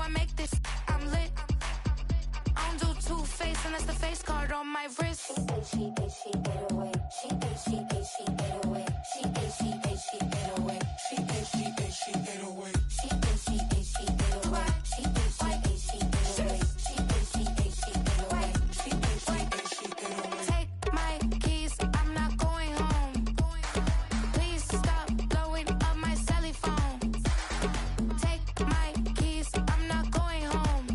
I make this, I'm lit. I don't do two-face unless the face card on my wrist. She ate, she ate, she ate away. She ate, she ate, she ate away. She ate, she ate, she ate away. She ate, she ate, she ate away. She ate, she ate, she ate away. She ate, she ate, she ate away. She ate, she ate, she ate away. She ate, she ate, she ate away. Take my keys, I'm not going home. Please stop blowing up my celly phone. Take my keys, I'm not going home.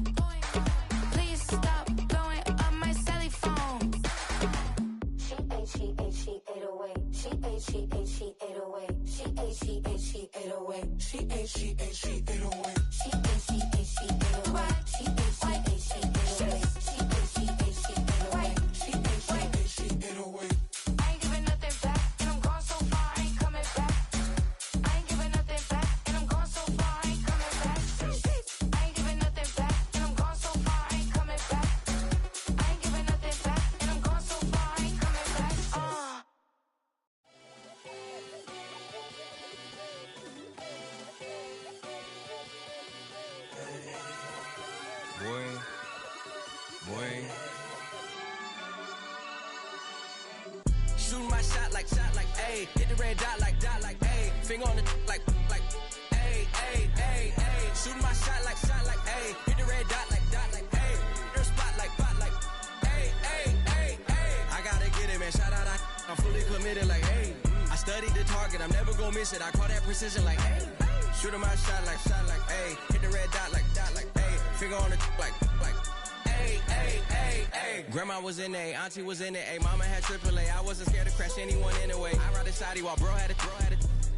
Please stop blowing up my celly phone. She ate, she ate, she ate away. She ate, she ate, she ate away. She ate, she ate, she ate away. She ate, she ate, she ate away. She ate, she ate, she ate away. She ate, she ate, she ate away. She ate, she ate, she ate away. She ate, she ate, she ate away. I ain't giving nothing back, and I'm gone so far, I ain't coming back. I ain't giving nothing back, and I'm gone so far, I ain't coming back. I ain't giving nothing back, and I'm gone so far, I ain't coming back. I ain't giving nothing back, and I'm gone so far, I ain't coming back. Boy. Shooting my shot like, ayy. Hit the red dot like, ayy. Finger on the like, ayy, ayy, ayy, ayy. Shooting my shot like, ayy. Hit the red dot like, ayy. Your spot like, ayy, ayy, ayy, ayy. I gotta get it, man. Shout out, I'm fully committed like, ayy. I studied the target, I'm never gonna miss it. I call that precision like, ayy. Shooting my shot like, ayy. Hit the red dot like, ayy. Finger on the like, ayy, ayy, ayy, ayy. Grandma was in A, auntie was in it, ayy. Mama had AAA, I wasn't scared to crash anyone anyway. I ride a shotty while bro had a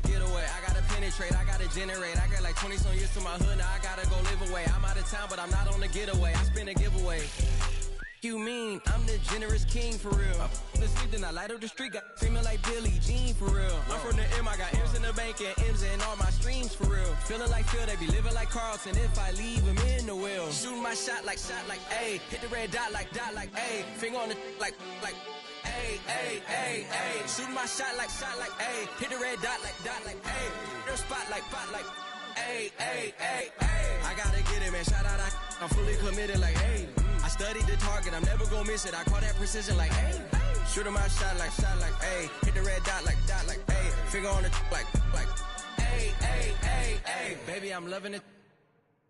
get away. I gotta penetrate, I gotta generate. I got like 20 some years to my hood, now I gotta go live away. I'm out of town, but I'm not on the getaway. I spin a giveaway. You mean I'm the generous king for real? I sleep, then I light up the street, got screaming like Billie Jean for real. I'm from the M, I got M's in the bank and M's in all my streams for real. Feeling like Phil, they be living like Carlton if I leave him in the wheel. Shooting my shot like, ayy. Hit the red dot like, ayy. Finger on the like, ayy, ayy, ayy, ayy. Shooting my shot like, ayy. Hit the red dot like, ayy. Your spot like, ayy, ayy, ayy, ayy. I gotta get it, man. Shout out, I'm fully committed like, ayy. I studied the target, I'm never gonna miss it. I call that precision like, ayy. Shooting my shot like, ayy. Hit the red dot like, ayy. Finger on the like, ayy, ayy, ayy, ayy. Baby, I'm loving it.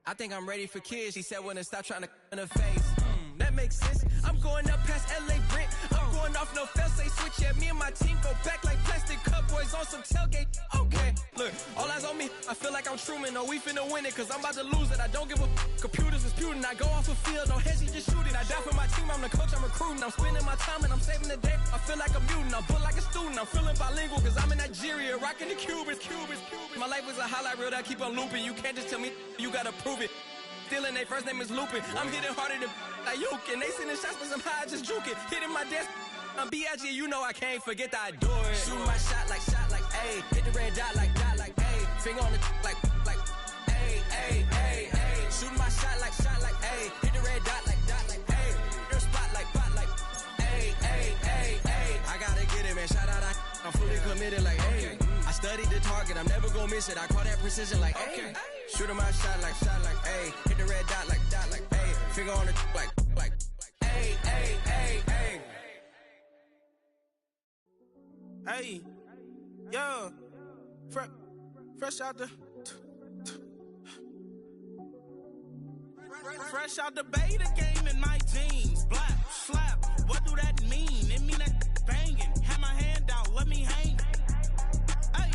I think I'm ready for kids. She said when to stop trying to in her face. That makes sense. I'm going up past LA Brent. I'm going off no fail, say switch. Yeah, me and my team go back like plastic cup boys on some tailgate. Okay, look, all eyes on me. I feel like I'm Truman. No, we finna win it, cause I'm about to lose it. I don't give a computers disputing. I go off the field, no heads, just shooting. I die for my team, I'm the coach, I'm recruiting. I'm spending my time and I'm saving the day. I feel like a mutant, I'm built like a student. I'm feeling bilingual, cause I'm in Nigeria, rocking the Cubans. My life was a highlight reel that I keep on looping. You can't just tell me, you gotta prove it. Stealing, their first name is Lupin. I'm hitting harder than Ayuk, and they sending shots, but I'm high, just juke it. Hitting my desk, I'm B.I.G., you know I can't forget that I do it. Shooting my shot like, ayy. Hit the red dot like, ayy. Finger on the like, ayy, ayy, ayy, ayy. Shooting my shot like, ayy. Hit the red dot like, ayy. Your spot like, ayy, ayy, ayy, ayy. I gotta get it, man. Shout out, I'm fully committed like, ayy. I studied the target, I'm never gonna miss it. I call that precision like, ayy. Shooting my shot like, ayy. Hit the red dot like, ayy. Finger on the like, ayy, ayy, ayy, ayy. Hey, yo, fresh out the, fresh out the beta game in my jeans. Black, slap, what do that mean? It mean that banging. Have my hand out, let me hang. Hey,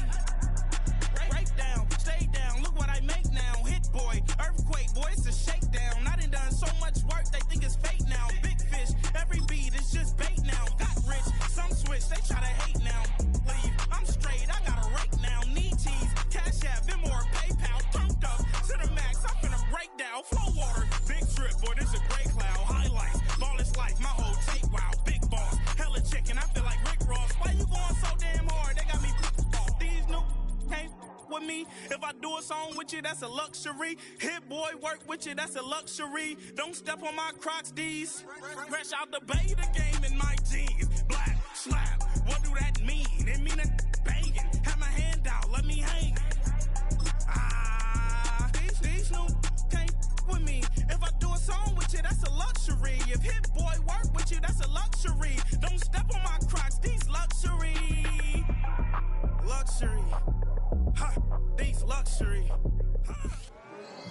break down, stay down, look what I make now. Hit boy, earthquake, boy, it's a shakedown. I done so much work, they think it's fake now. Big fish, every beat is just bait now. Got rich, some switch, they try to hate now. Leave, I'm straight, I got a rake now. Need cheese, cash app, Venmo or PayPal. Turned up to the max, I'm finna break down. Flow water, big trip, boy, this a gray cloud. Highlights, ball is life, my whole tape, wow. Big boss, hella chicken, I feel like Rick Ross. Why you going so damn hard? They got me these new can't with me. If I do a song with you, that's a luxury. Hit boy, work with you, that's a luxury. Don't step on my Crocs, D's. Fresh out the beta game in my jeans. Black, slap, what do that mean? It mean that banging. Have my hand out, let me hang. These new can't with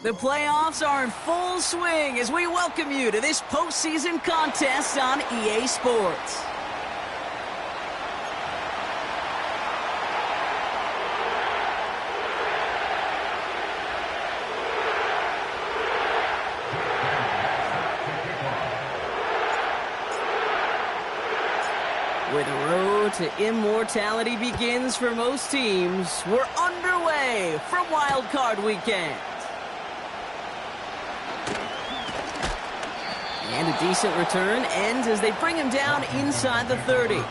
The playoffs are in full swing as we welcome you to this postseason contest on EA Sports. Where the road to immortality begins for most teams, we're underway from Wild Card Weekend. And a decent return ends as they bring him down inside the 30.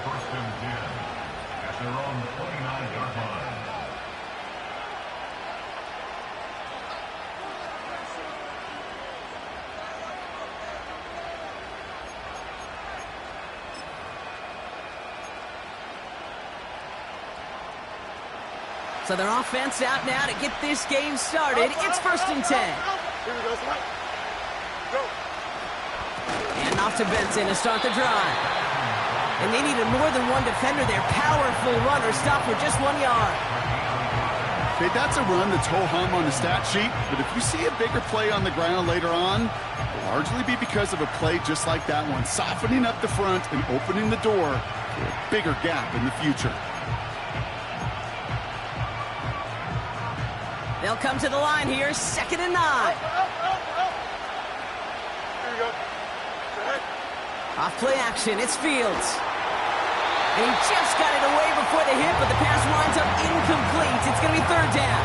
So their offense out now to get this game started. It's 1st and 10. Here we go, go. And off to Benson to start the drive. And they needed more than one defender there. Powerful runner stopped for just 1 yard. Okay, that's a run that's ho-hum on the stat sheet, but if you see a bigger play on the ground later on, it'll largely be because of a play just like that one, softening up the front and opening the door for a bigger gap in the future. They'll come to the line here, 2nd and 9. Here we go. Off play action, it's Fields. And he just got it away before the hit, but the pass winds up incomplete. It's going to be 3rd down.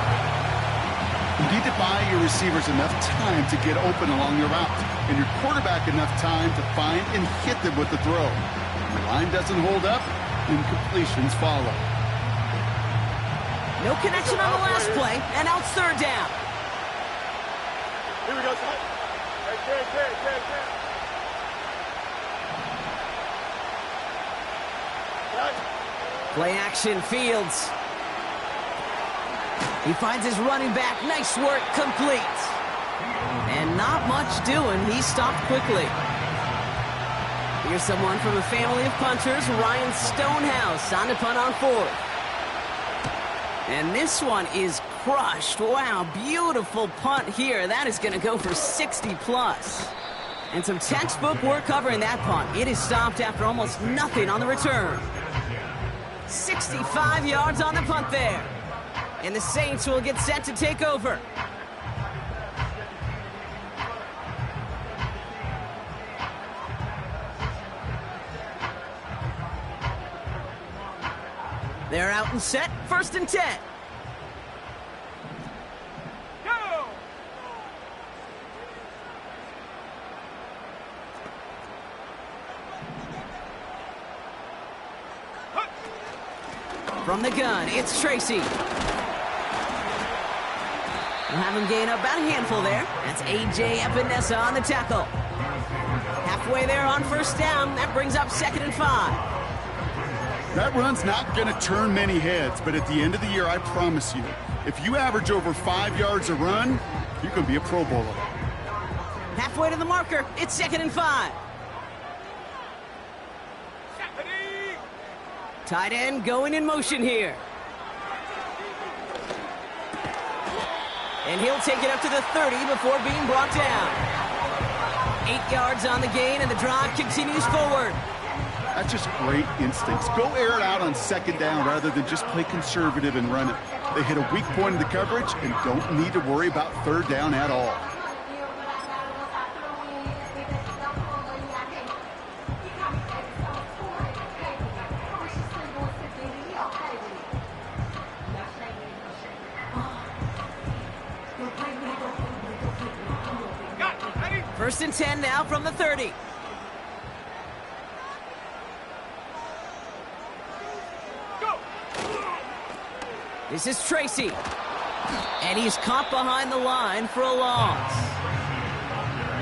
You need to buy your receivers enough time to get open along your route, and your quarterback enough time to find and hit them with the throw. When the line doesn't hold up, incompletions follow. No connection on the last play, and now it's 3rd down. Here we go, son. Play action, Fields. He finds his running back. Nice work, complete. And not much doing. He stopped quickly. Here's someone from a family of punters, Ryan Stonehouse, on to punt on 4th. And this one is crushed. Wow, beautiful punt here. That is going to go for 60+. And some textbook work covering that punt. It is stopped after almost nothing on the return. 65 yards on the punt there. And the Saints will get set to take over. They're out and set, 1st and 10. Go! From the gun, it's Tracy. We'll have him gain about a handful there. That's A.J. Epinesa on the tackle. Halfway there on 1st down. That brings up 2nd and 5. That run's not going to turn many heads, but at the end of the year, I promise you, if you average over 5 yards a run, you're going to be a Pro Bowler. Halfway to the marker, it's 2nd and 5. Tight end going in motion here. And he'll take it up to the 30 before being brought down. 8 yards on the gain, and the drive continues forward. That's just great instincts. Go air it out on 2nd down rather than just play conservative and run it. They hit a weak point in the coverage and don't need to worry about 3rd down at all. First and 10 now from the 30. This is Tracy. And he's caught behind the line for a loss.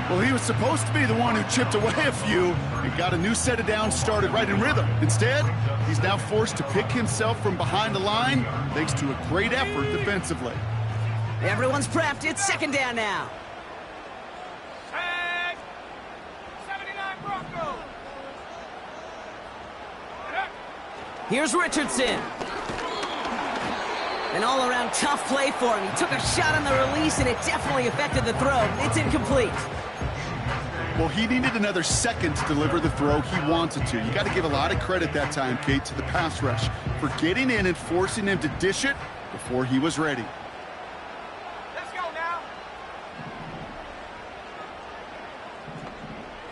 Well, he was supposed to be the one who chipped away a few and got a new set of downs started right in rhythm. Instead, he's now forced to pick himself from behind the line thanks to a great effort defensively. Everyone's prepped. It's 2nd down now. Tag! 79 Broncos! Here's Richardson. An all-around tough play for him. He took a shot on the release, and it definitely affected the throw. It's incomplete. Well, he needed another second to deliver the throw he wanted to. You got to give a lot of credit that time, Kate, to the pass rush for getting in and forcing him to dish it before he was ready. Let's go now.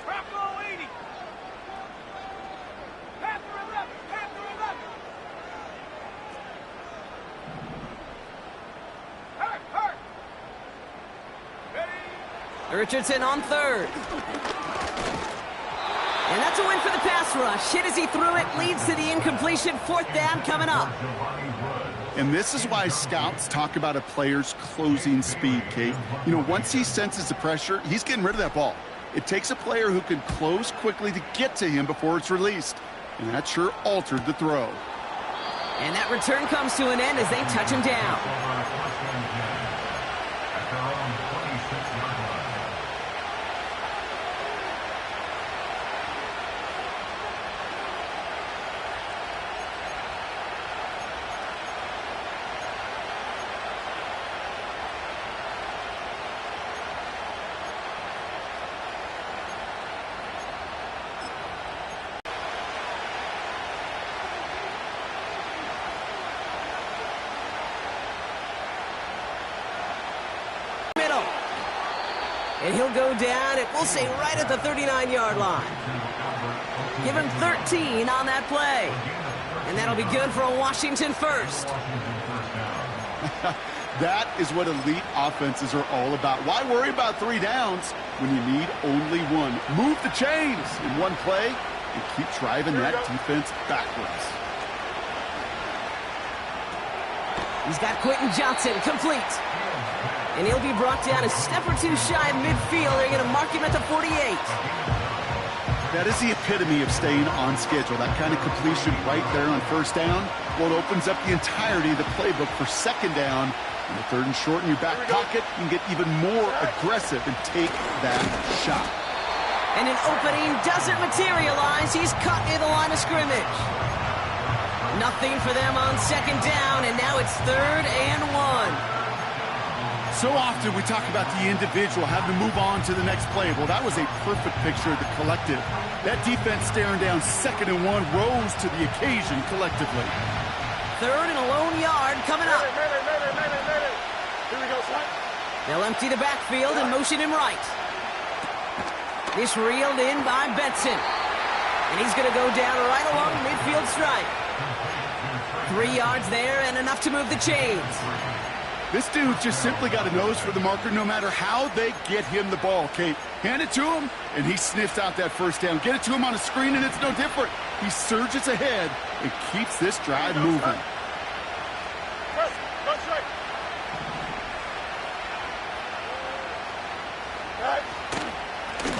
Drop low 80. Panther 11. Panther 11. Hurt. Ready. Richardson on third. And that's a win for the pass rush. Hit as he threw it, leads to the incompletion. Fourth down coming up. And this is why scouts talk about a player's closing speed, Kate. You know, once he senses the pressure, he's getting rid of that ball. It takes a player who can close quickly to get to him before it's released. And that sure altered the throw. And that return comes to an end as they touch him down. And he'll go down, and we'll say right at the 39-yard line. Give him 13 on that play. And that'll be good for a Washington first. That is what elite offenses are all about. Why worry about 3 downs when you need only one? Move the chains in one play and keep driving that defense backwards. He's got Quentin Johnson, complete. And he'll be brought down a step or two shy of midfield. They're going to mark him at the 48. That is the epitome of staying on schedule. That kind of completion right there on first down. Well, it opens up the entirety of the playbook for second down. And the third and short in your back pocket, you can get even more aggressive and take that shot. And an opening doesn't materialize. He's cut near the line of scrimmage. Nothing for them on second down, and now it's 3rd and 1. So often we talk about the individual having to move on to the next play. Well, that was a perfect picture of the collective. That defense staring down 2nd and 1 rose to the occasion collectively. 3rd and a lone yard coming up. Here we go, son. They'll empty the backfield and motion him right. This reeled in by Benson. And he's going to go down right along midfield stripe. 3 yards there and enough to move the chains. This dude just simply got a nose for the marker no matter how they get him the ball, Kate. Hand it to him, and he sniffs out that first down. Get it to him on a screen, and it's no different. He surges ahead and keeps this drive moving.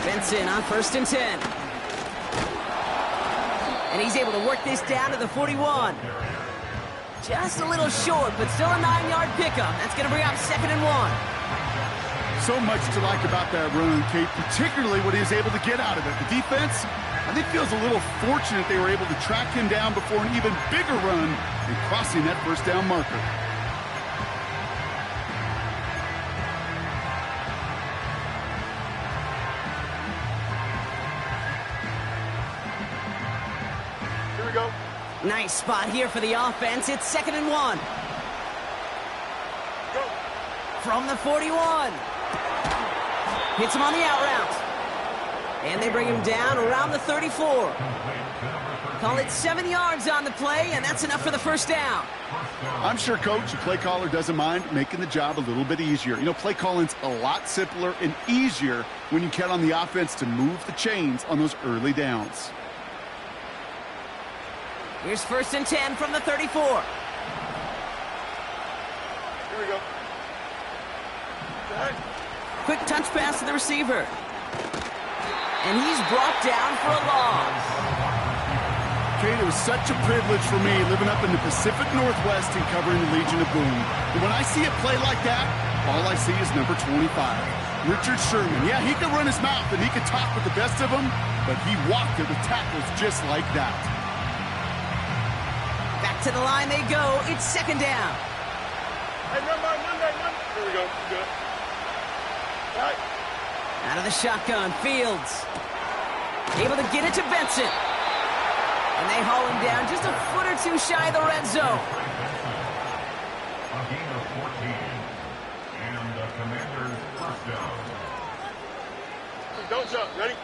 Benson on 1st and 10. And he's able to work this down to the 41. Just a little short, but still a 9-yard pickup. That's going to bring up 2nd and 1. So much to like about that run, Kate, particularly what he was able to get out of it. The defense, I think, feels a little fortunate they were able to track him down before an even bigger run and crossing that first down marker. Here we go. Nice spot here for the offense. It's 2nd and 1. Go. From the 41. Hits him on the out route. And they bring him down around the 34. Call it 7 yards on the play, and that's enough for the first down. I'm sure, Coach, the play caller doesn't mind making the job a little bit easier. You know, play calling's a lot simpler and easier when you count on the offense to move the chains on those early downs. Here's 1st and 10 from the 34. Here we go. Quick touch pass to the receiver. And he's brought down for a loss. Kate, it was such a privilege for me living up in the Pacific Northwest and covering the Legion of Boom. And when I see a play like that, all I see is number 25, Richard Sherman. Yeah, he could run his mouth and he could talk with the best of them, but he walked it with tackles just like that. Back to the line they go. It's 2nd down. Here we go. Good. All right. Out of the shotgun, Fields. Able to get it to Benson. And they haul him down just a foot or two shy of the red zone. A gain of 14. And the Commanders first down. Don't jump. Ready?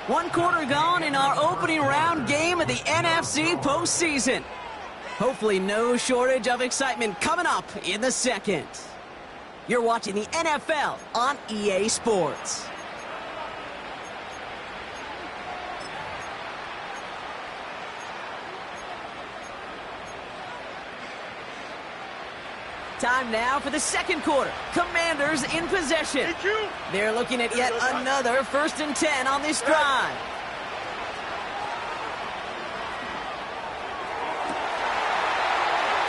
1 quarter gone in our opening round game of the NFC postseason. Hopefully no shortage of excitement coming up in the second. You're watching the NFL on EA Sports. Time now for the second quarter. Commanders in possession. They're looking at yet another 1st and 10 on this drive.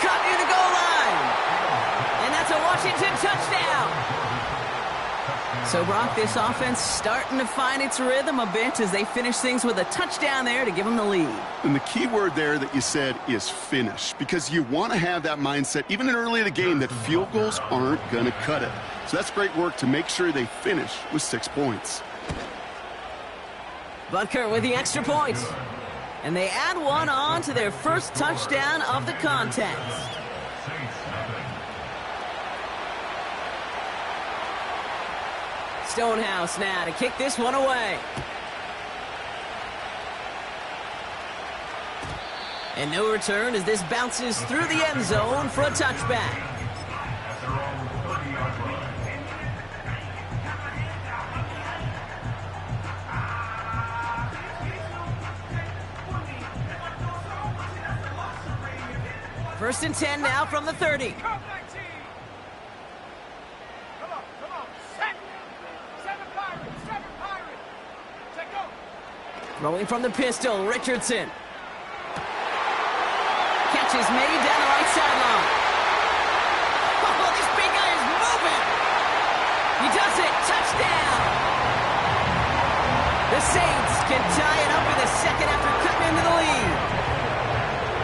Cut near the goal line. And that's a Washington touchdown. So, Brock, this offense starting to find its rhythm a bit as they finish things with a touchdown there to give them the lead. And the key word there that you said is finish, because you want to have that mindset, even in early in the game, that field goals aren't going to cut it. So that's great work to make sure they finish with 6 points. Butker with the extra point. And they add one on to their first touchdown of the contest. Stonehouse now to kick this one away. And no return as this bounces through the end zone for a touchback. At their own 30-yard line. First and 10 now from the 30. Throwing from the pistol, Richardson. Catch is made down the right sideline. Oh, this big guy is moving. He does it. Touchdown. The Saints can tie it up in the second after cutting into the lead.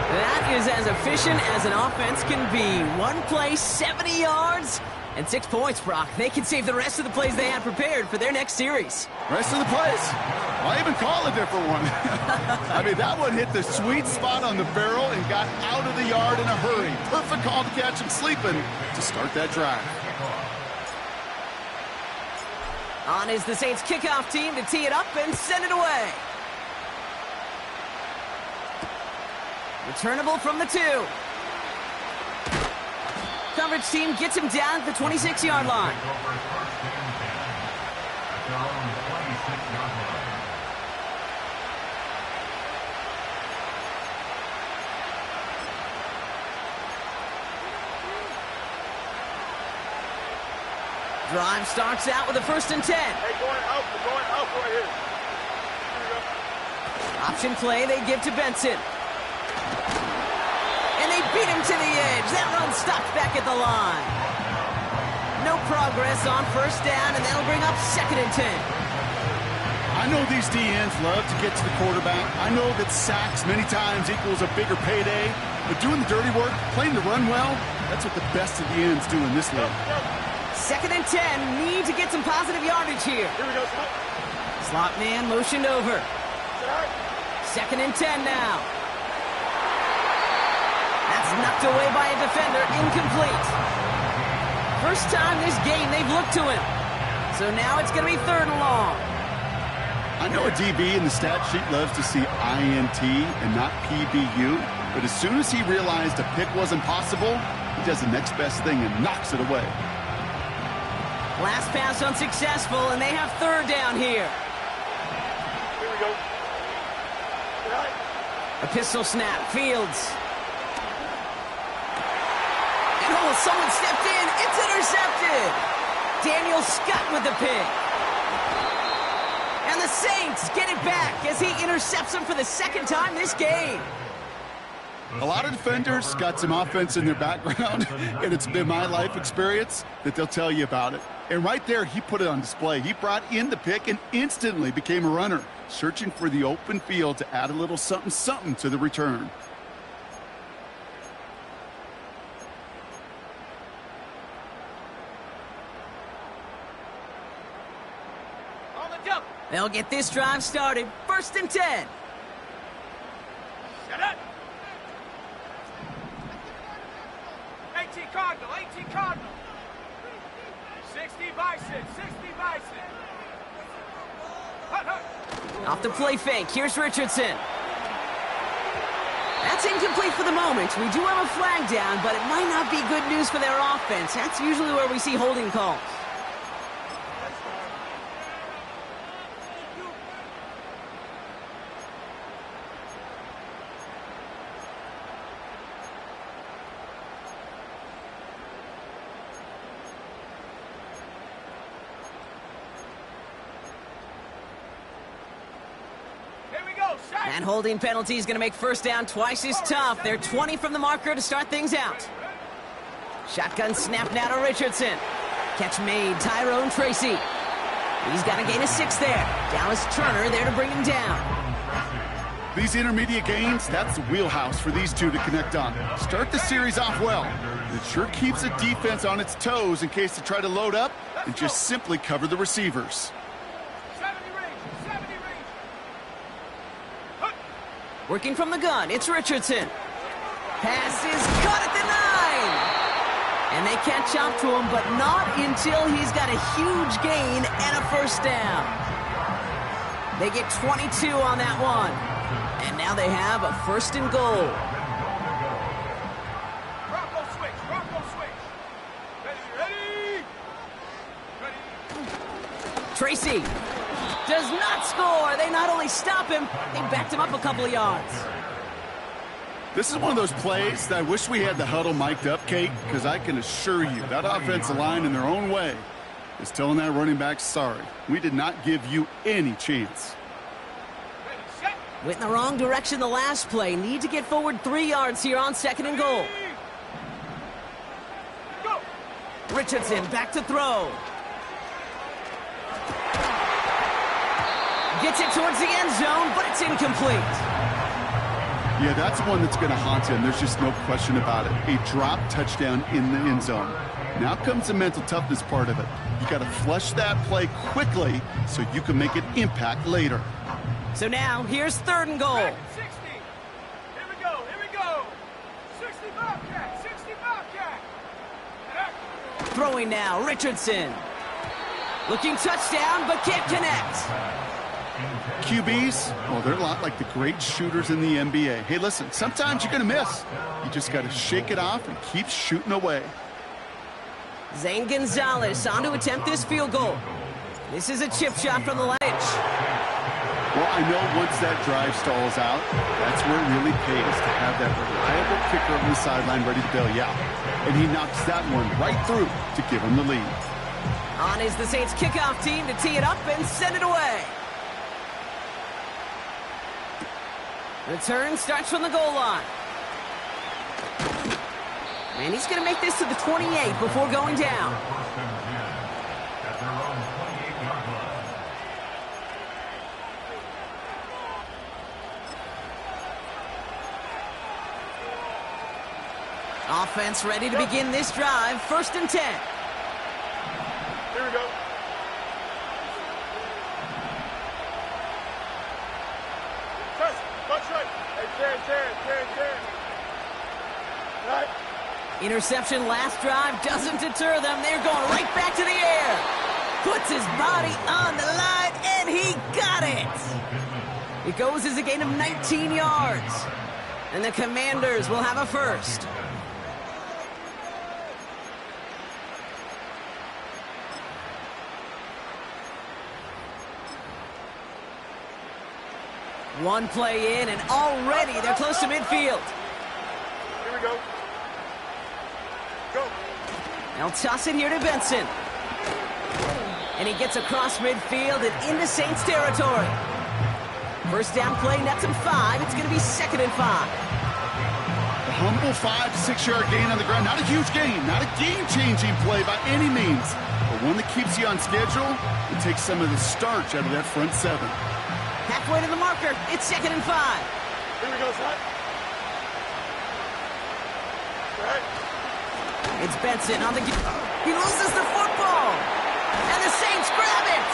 That is as efficient as an offense can be. One play, 70 yards, and 6 points, Brock. They can save the rest of the plays they had prepared for their next series. Rest of the plays? Why even call a different one? I mean, that one hit the sweet spot on the barrel and got out of the yard in a hurry. Perfect call to catch him sleeping to start that drive. On is the Saints kickoff team to tee it up and send it away. Returnable from the 2. Coverage team gets him down at the 26-yard line. Drive starts out with a 1st and 10. Hey, going out right here. Option play they give to Benson. And they beat him to the edge. That run stopped back at the line. No progress on 1st down, and that'll bring up 2nd and 10. I know these DNs love to get to the quarterback. I know that sacks many times equals a bigger payday. But doing the dirty work, playing the run well, that's what the best of the ends do in this league. 2nd and 10. Need to get some positive yardage here. Here we go. Slot man motioned over. 2nd and 10 now. That's knocked away by a defender. Incomplete. First time this game they've looked to him. So now it's going to be 3rd and long. I know a DB in the stat sheet loves to see INT and not PBU, but as soon as he realized a pick wasn't possible, he does the next best thing and knocks it away. Last pass unsuccessful, and they have 3rd down here. Here we go. A pistol snap, Fields. And oh, someone stepped in. It's intercepted. Daniel Scott with the pick. And the Saints get it back as he intercepts him for the 2nd time this game. A lot of defenders got some offense in their background, and it's been my life experience that they'll tell you about it. And right there, he put it on display. He brought in the pick and instantly became a runner, searching for the open field to add a little something-something to the return. They'll get this drive started. 1st and 10. Set up. 18 Cardinal, 18 Cardinal. 60 Bison, 60 Bison. Hut, hut. Off the play fake. Here's Richardson. That's incomplete for the moment. We do have a flag down, but it might not be good news for their offense. That's usually where we see holding calls. That holding penalty is going to make 1st down twice as tough. They're 20 from the marker to start things out. Shotgun snap now to Richardson. Catch made, Tyrone Tracy. He's got to gain a 6 there. Dallas Turner there to bring him down. These intermediate gains, that's the wheelhouse for these two to connect on. Start the series off well. It sure keeps the defense on its toes in case they try to load up and just simply cover the receivers. Working from the gun, it's Richardson. Pass is caught at the 9. And they catch up to him, but not until he's got a huge gain and a 1st down. They get 22 on that one. And now they have a 1st and goal. Bronco switch, Bronco switch. Ready, ready. Ready. Tracy does not score. They not only stop him, they backed him up a couple of yards. This is one of those plays that I wish we had the huddle mic'd up, Kate, because I can assure you that offensive line in their own way is telling that running back, sorry, we did not give you any chance. Went in the wrong direction the last play. Need to get forward 3 yards here on 2nd and goal. Richardson back to throw. Gets it towards the end zone, but it's incomplete. Yeah, that's one that's going to haunt him. There's just no question about it. A drop touchdown in the end zone. Now comes the mental toughness part of it. You got to flush that play quickly so you can make an impact later. So now, here's 3rd and goal. 60. Here we go, here we go. 60 Bobcat, 60 Bobcat. Throwing now, Richardson. Looking touchdown, but can't connect. QBs, well, they're a lot like the great shooters in the NBA. Hey, listen, sometimes you're going to miss. You just got to shake it off and keep shooting away. Zane Gonzalez on to attempt this field goal. This is a chip shot from the ledge. Well, I know once that drive stalls out, that's where it really pays to have that reliable kicker on the sideline ready to bail you out. And he knocks that one right through to give him the lead. On is the Saints kickoff team to tee it up and send it away. Return starts from the goal line. And he's going to make this to the 28 before going down. Offense ready to begin this drive. 1st and 10. Here we go. Touch right. Hey, Terry. Right. Interception last drive doesn't deter them. They're going right back to the air. Puts his body on the line, and he got it. It goes as a gain of 19 yards. And the Commanders will have a 1st. One play in, and already they're close to midfield. Here we go. Go. They'll toss it here to Benson. And he gets across midfield and into Saints territory. 1st down play, nets him 5. It's going to be 2nd and 5. A humble 5-6 yard gain on the ground. Not a huge gain, not a game-changing play by any means, but one that keeps you on schedule and takes some of the starch out of that front 7. Halfway to the marker, it's 2nd and 5. Here we go, son. Right. It's Benson on the... He loses the football. And the Saints grab it.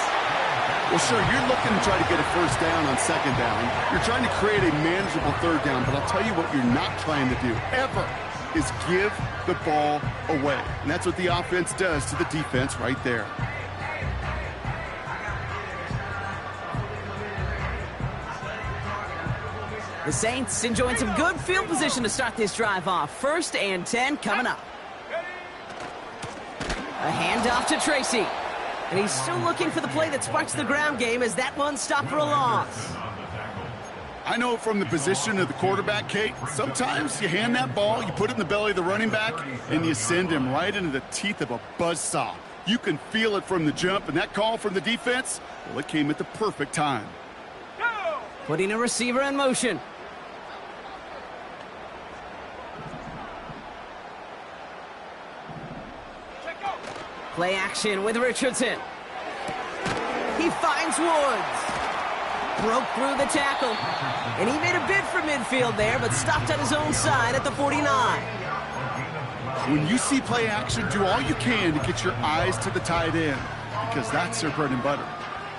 Well, sure, you're looking to try to get a first down on second down. You're trying to create a manageable third down, but I'll tell you what you're not trying to do, ever, is give the ball away. And that's what the offense does to the defense right there. The Saints enjoying some good field position to start this drive off. 1st and 10 coming up. A handoff to Tracy. And he's still looking for the play that sparks the ground game as that one stopped for a loss. I know from the position of the quarterback, Kate, sometimes you hand that ball, you put it in the belly of the running back, and you send him right into the teeth of a buzzsaw. You can feel it from the jump, and that call from the defense, well, it came at the perfect time. Putting a receiver in motion. Play action with Richardson. He finds Woods. Broke through the tackle. And he made a bid for midfield there, but stopped on his own side at the 49. When you see play action, do all you can to get your eyes to the tight end, because that's their bread and butter.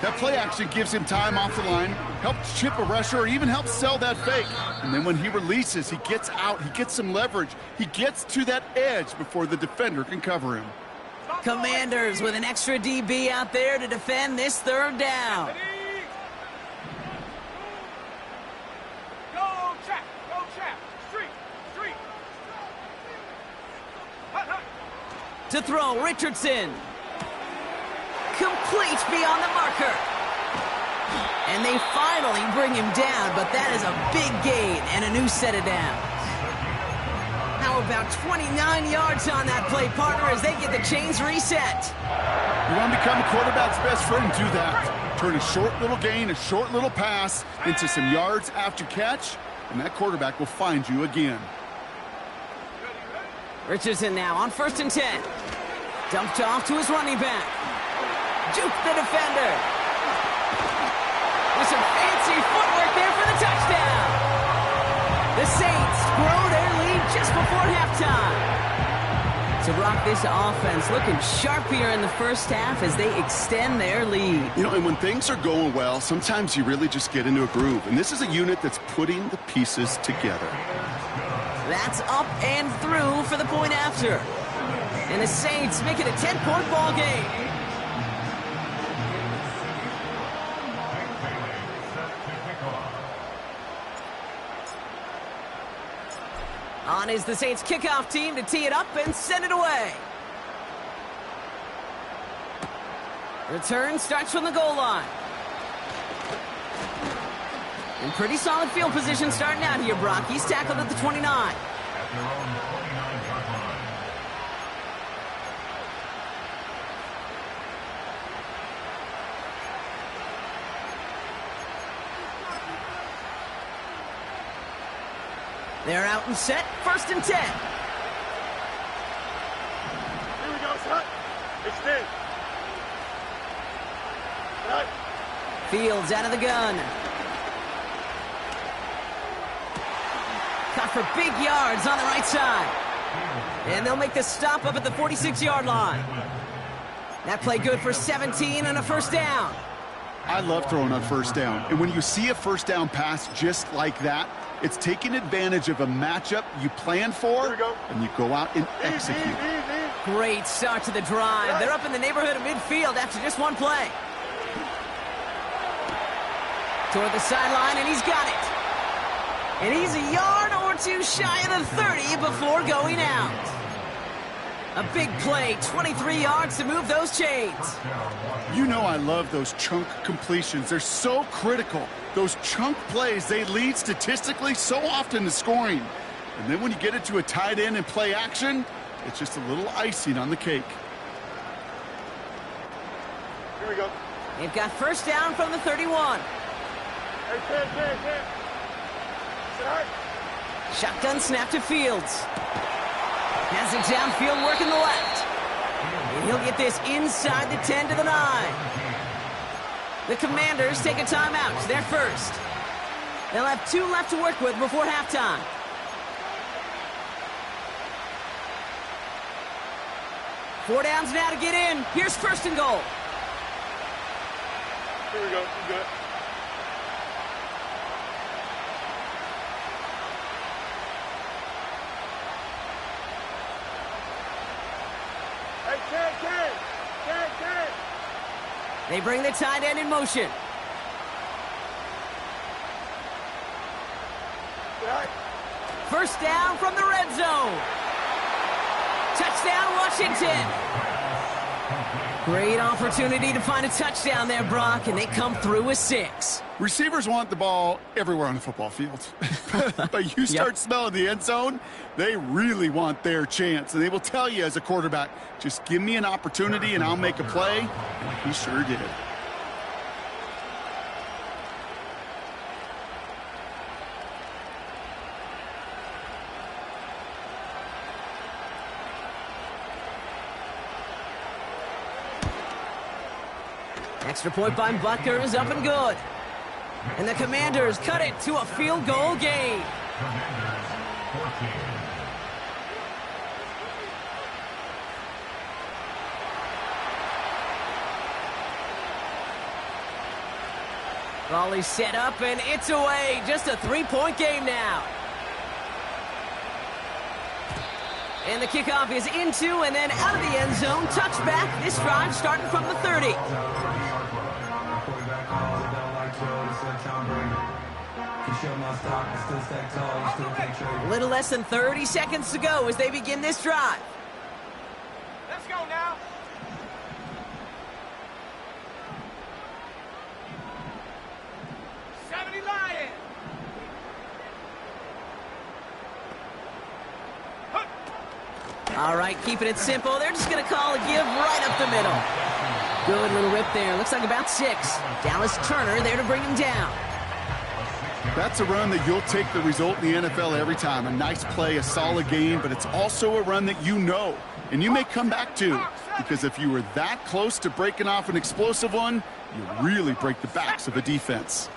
That play action gives him time off the line, helps chip a rusher, or even helps sell that fake. And then when he releases, he gets out, he gets some leverage. He gets to that edge before the defender can cover him. Commanders with an extra DB out there to defend this third down. Go, Jack! Street! To throw, Richardson. Complete beyond the marker. And they finally bring him down, but that is a big gain and a new set of downs. How about 29 yards on that play, partner, as they get the chains reset? You want to become a quarterback's best friend, do that. Turn a short little gain, a short little pass into some yards after catch, and that quarterback will find you again. Richardson now on 1st and 10. Dumped off to his running back. Juke the defender. With some fancy footwork there for the touchdown. The Saints grow their lead just before halftime. So, Brock, this offense looking sharp here in the first half as they extend their lead. You know, and when things are going well, sometimes you really just get into a groove. And this is a unit that's putting the pieces together. That's up and through for the point after. And the Saints make it a 10-point ball game. On is the Saints kickoff team to tee it up and send it away. Return starts from the goal line. In pretty solid field position starting out here, Brock. He's tackled at the 29. At their own 29-yard line. They're out and set. 1st and 10. Here we go, son. Extend. Right. Fields out of the gun. Caught for big yards on the right side. And they'll make the stop up at the 46-yard line. That play good for 17 and a first down. I love throwing on first down. And when you see a first down pass just like that, it's taking advantage of a matchup you plan for, and you go out and execute. Great start to the drive. They're up in the neighborhood of midfield after just one play. Toward the sideline, and he's got it. And he's a yard or two shy of the 30 before going out. A big play, 23 yards to move those chains. You know I love those chunk completions. They're so critical. Those chunk plays, they lead statistically so often to scoring. And then when you get it to a tight end and play action, it's just a little icing on the cake. Here we go. They've got first down from the 31. Hey, 10. Shotgun snap to Fields. Has it downfield, working the left. And he'll get this inside the 10 to the 9. The Commanders take a timeout. They're first. They'll have 2 left to work with before halftime. Four downs now to get in. Here's 1st and goal. Here we go. You good? They bring the tight end in motion. First down from the red zone. Touchdown, Washington. Great opportunity to find a touchdown there, Brock, and they come through with 6. Receivers want the ball everywhere on the football field. But you start smelling the end zone, they really want their chance. And they will tell you as a quarterback, just give me an opportunity and I'll make a play. And he sure did. Extra point by Butker is up and good. And the Commanders cut it to a field goal game. Commanders 14. Volley set up and it's away. Just a 3-point game now. And the kickoff is into and then out of the end zone. Touchback. This drive starting from the 30. A little less than 30 seconds to go as they begin this drive. Let's go now. All right, keeping it simple. They're just going to call a give right up the middle. Good little rip there. Looks like about 6. Dallas Turner there to bring him down. That's a run that you'll take the result in the NFL every time. A nice play, a solid game, but it's also a run that you know, and you may come back to, because if you were that close to breaking off an explosive one, you really break the backs of a defense.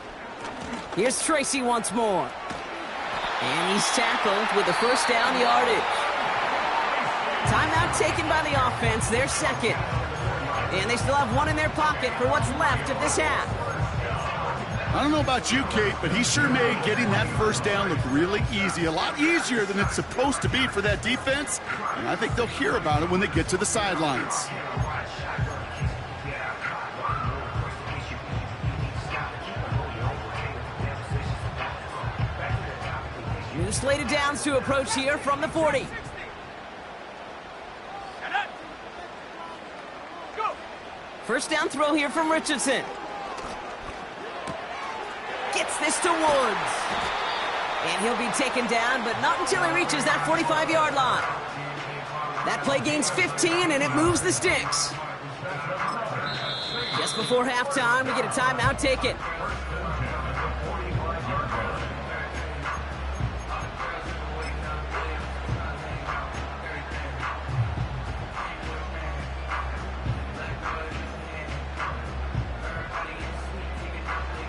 Here's Tracy once more. And he's tackled with the first down yardage. Timeout taken by the offense, their second. And they still have one in their pocket for what's left of this half. I don't know about you, Kate, but he sure made getting that first down look really easy. A lot easier than it's supposed to be for that defense. And I think they'll hear about it when they get to the sidelines. New slate of downs to approach here from the 40. First down throw here from Richardson. Gets this to Woods. And he'll be taken down, but not until he reaches that 45-yard line. That play gains 15, and it moves the sticks. Just before halftime, we get a timeout taken.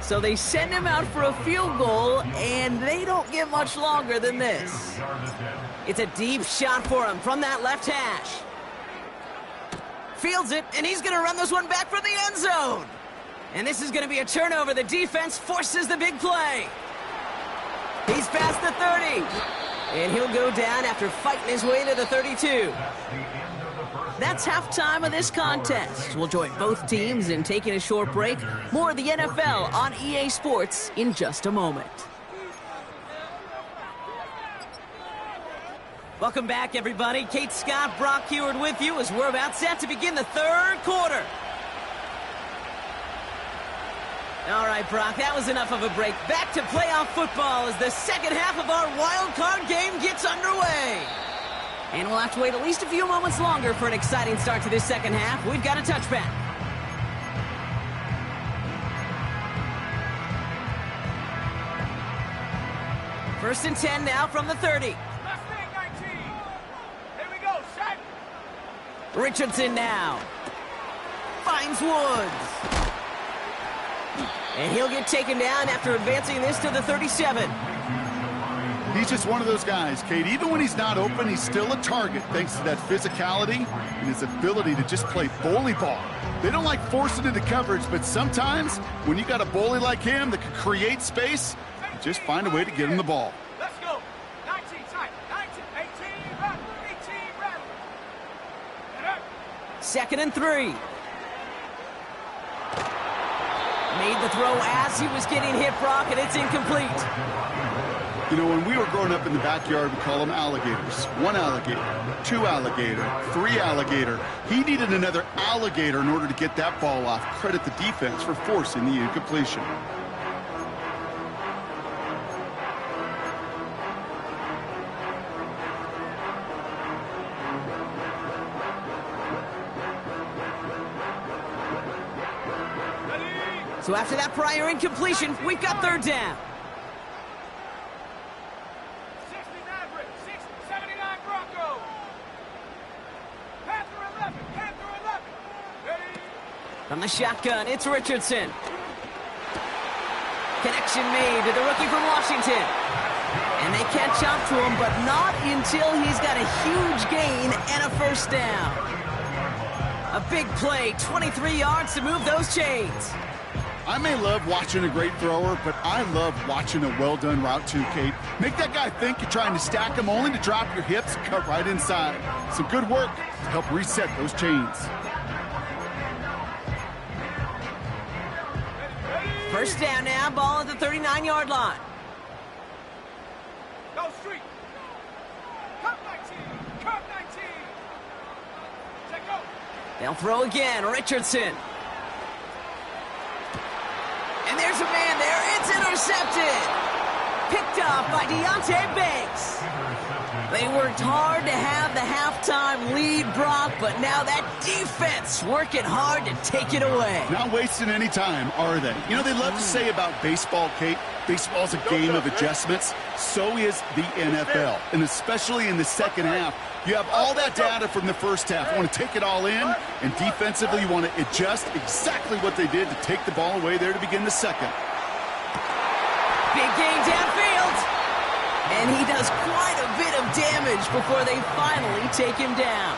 So they send him out for a field goal, and they don't get much longer than this. It's a deep shot for him from that left hash. Fields it, and he's going to run this one back for the end zone. And this is going to be a turnover. The defense forces the big play. He's past the 30. And he'll go down after fighting his way to the 32. That's halftime of this contest. We'll join both teams in taking a short break. More of the NFL on EA Sports in just a moment. Welcome back, everybody. Kate Scott, Brock Heward with you as we're about set to begin the third quarter. All right, Brock, that was enough of a break. Back to playoff football as the second half of our wild card game gets underway. And we'll have to wait at least a few moments longer for an exciting start to this second half. We've got a touchback. First and 10 now from the 30. Left wing, 19. Here we go, set. Richardson now. Finds Woods. And he'll get taken down after advancing this to the 37. He's just one of those guys, Kate. Even when he's not open, he's still a target thanks to that physicality and his ability to just play bully ball. They don't like forcing into coverage, but sometimes when you got a bully like him that can create space, you just find a way to get him the ball. Let's go. 19 tight. 19, 18, run. 18, run. Second and 3. Made the throw as he was getting hit, Brock, and it's incomplete. You know, when we were growing up in the backyard, we call them alligators. 1 alligator, 2 alligator, 3 alligator. He needed another alligator in order to get that ball off. Credit the defense for forcing the incompletion. So after that prior incompletion, we've got third down. 69 Brit, 79 Bronco. Panther 11, Panther 11. Ready? From the shotgun, it's Richardson. Connection made to the rookie from Washington. And they catch up to him, but not until he's got a huge gain and a first down. A big play, 23 yards to move those chains. I may love watching a great thrower, but I love watching a well-done route too, Kate. Make that guy think you're trying to stack him only to drop your hips and cut right inside. Some good work to help reset those chains. First down now, ball at the 39-yard line. Go street. Cut 19, cut 19. Check go. They'll throw again, Richardson. And there's a man there. It's intercepted. Picked off by Deonte Banks. They worked hard to have the halftime lead, Brock, but now that defense working hard to take it away. Not wasting any time, are they? You know, they love to say about baseball, Kate, baseball's a game of adjustments. So is the NFL, and especially in the second half. You have all that data from the first half. You want to take it all in, and defensively you want to adjust exactly what they did to take the ball away there to begin the second. Big gain downfield. And he does quite a bit of damage before they finally take him down.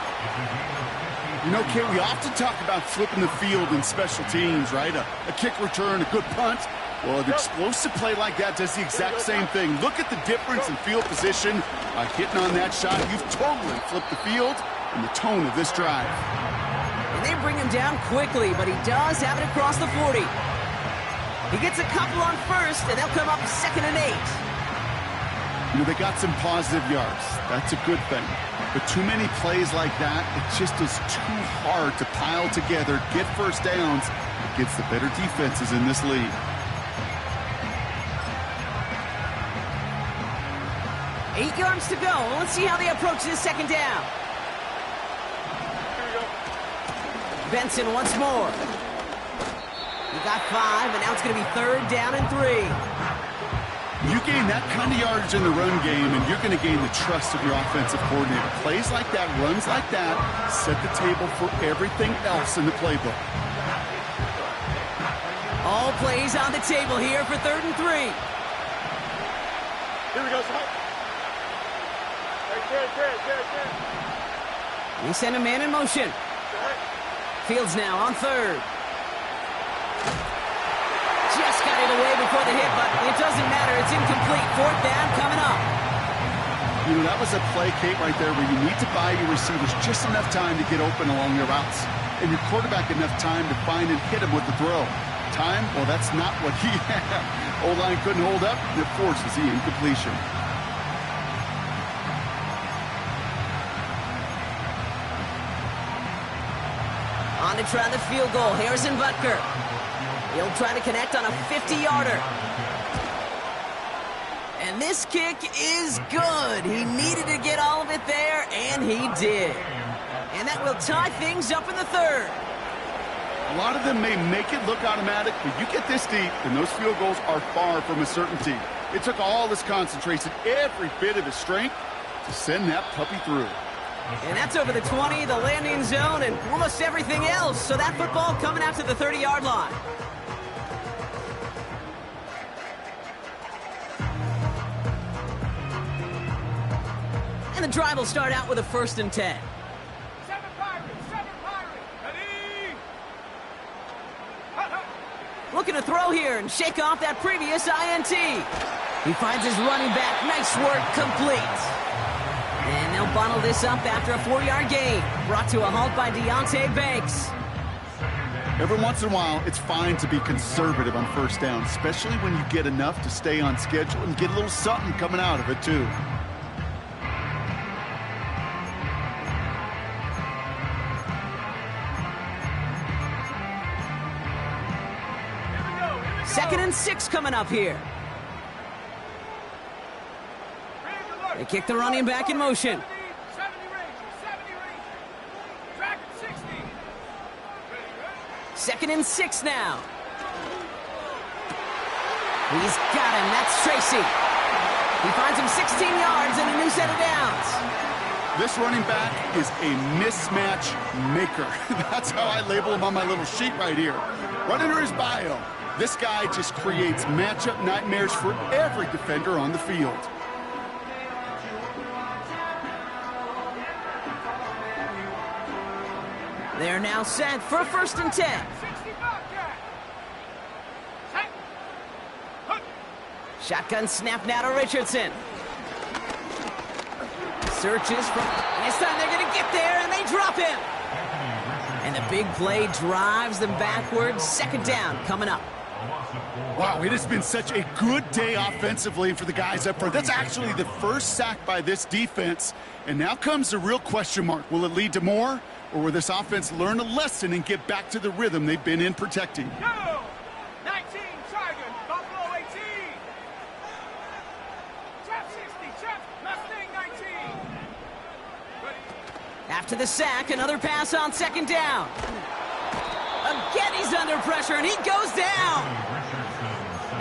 You know, Kate, we often talk about flipping the field in special teams, right? A kick return, a good punt. Well, an explosive play like that does the exact same thing. Look at the difference in field position. By hitting on that shot, you've totally flipped the field and the tone of this drive. And they bring him down quickly, but he does have it across the 40. He gets a couple on first, and they'll come up second and 8. You know, they got some positive yards. That's a good thing. But too many plays like that, it just is too hard to pile together, get first downs against the better defenses in this league. 8 yards to go. Let's see how they approach this second down. Benson once more. We got 5, and now it's going to be third down and 3. You gain that kind of yardage in the run game, and you're going to gain the trust of your offensive coordinator. Plays like that, runs like that, set the table for everything else in the playbook. All plays on the table here for third and 3. Here we go, Smart. We send a man in motion. Fields now on third. Just got it away before the hit, but it doesn't matter. It's incomplete. Fourth down coming up. You know, that was a play, Kate, right there where you need to buy your receivers just enough time to get open along your routes. And your quarterback enough time to find and hit him with the throw. Time? Well, that's not what he had. O-line couldn't hold up, and it forces the incompletion. On to try the field goal. Harrison Butker. He'll try to connect on a 50-yarder. And this kick is good. He needed to get all of it there, and he did. And that will tie things up in the third. A lot of them may make it look automatic, but you get this deep, and those field goals are far from a certainty. It took all his concentration, every bit of his strength, to send that puppy through. And that's over the 20, the landing zone, and almost everything else. So that football coming out to the 30-yard line. And the drive will start out with a 1st and 10. 7 Pirates, 7 Pirates. Ready? Looking to throw here and shake off that previous INT. He finds his running back. Nice work, complete. And they'll bundle this up after a 4-yard gain. Brought to a halt by Deontay Banks. Every once in a while, it's fine to be conservative on 1st down, especially when you get enough to stay on schedule and get a little something coming out of it, too. Second and 6 coming up here. They kick the running back in motion. 70 Rangers. Track at 60. 2nd and 6 now. He's got him. That's Tracy. He finds him 16 yards and a new set of downs. This running back is a mismatch maker. That's how I label him on my little sheet right here. Right under his bio, this guy just creates matchup nightmares for every defender on the field. They're now set for a 1st and 10. 60 Bobcat. Set. Hook. Shotgun snap now to Richardson. Searches from... This time they're going to get there, and they drop him. And the big play drives them backwards. 2nd down coming up. Wow, it has been such a good day offensively for the guys up front. That's actually the first sack by this defense. And now comes the real question mark. Will it lead to more? Or will this offense learn a lesson and get back to the rhythm they've been in protecting? Go. 19 Tiger. Buffalo 18. Trap 60. Trap Mustang 19. Ready. After the sack, another pass on 2nd down. Again, he's under pressure, and he goes down.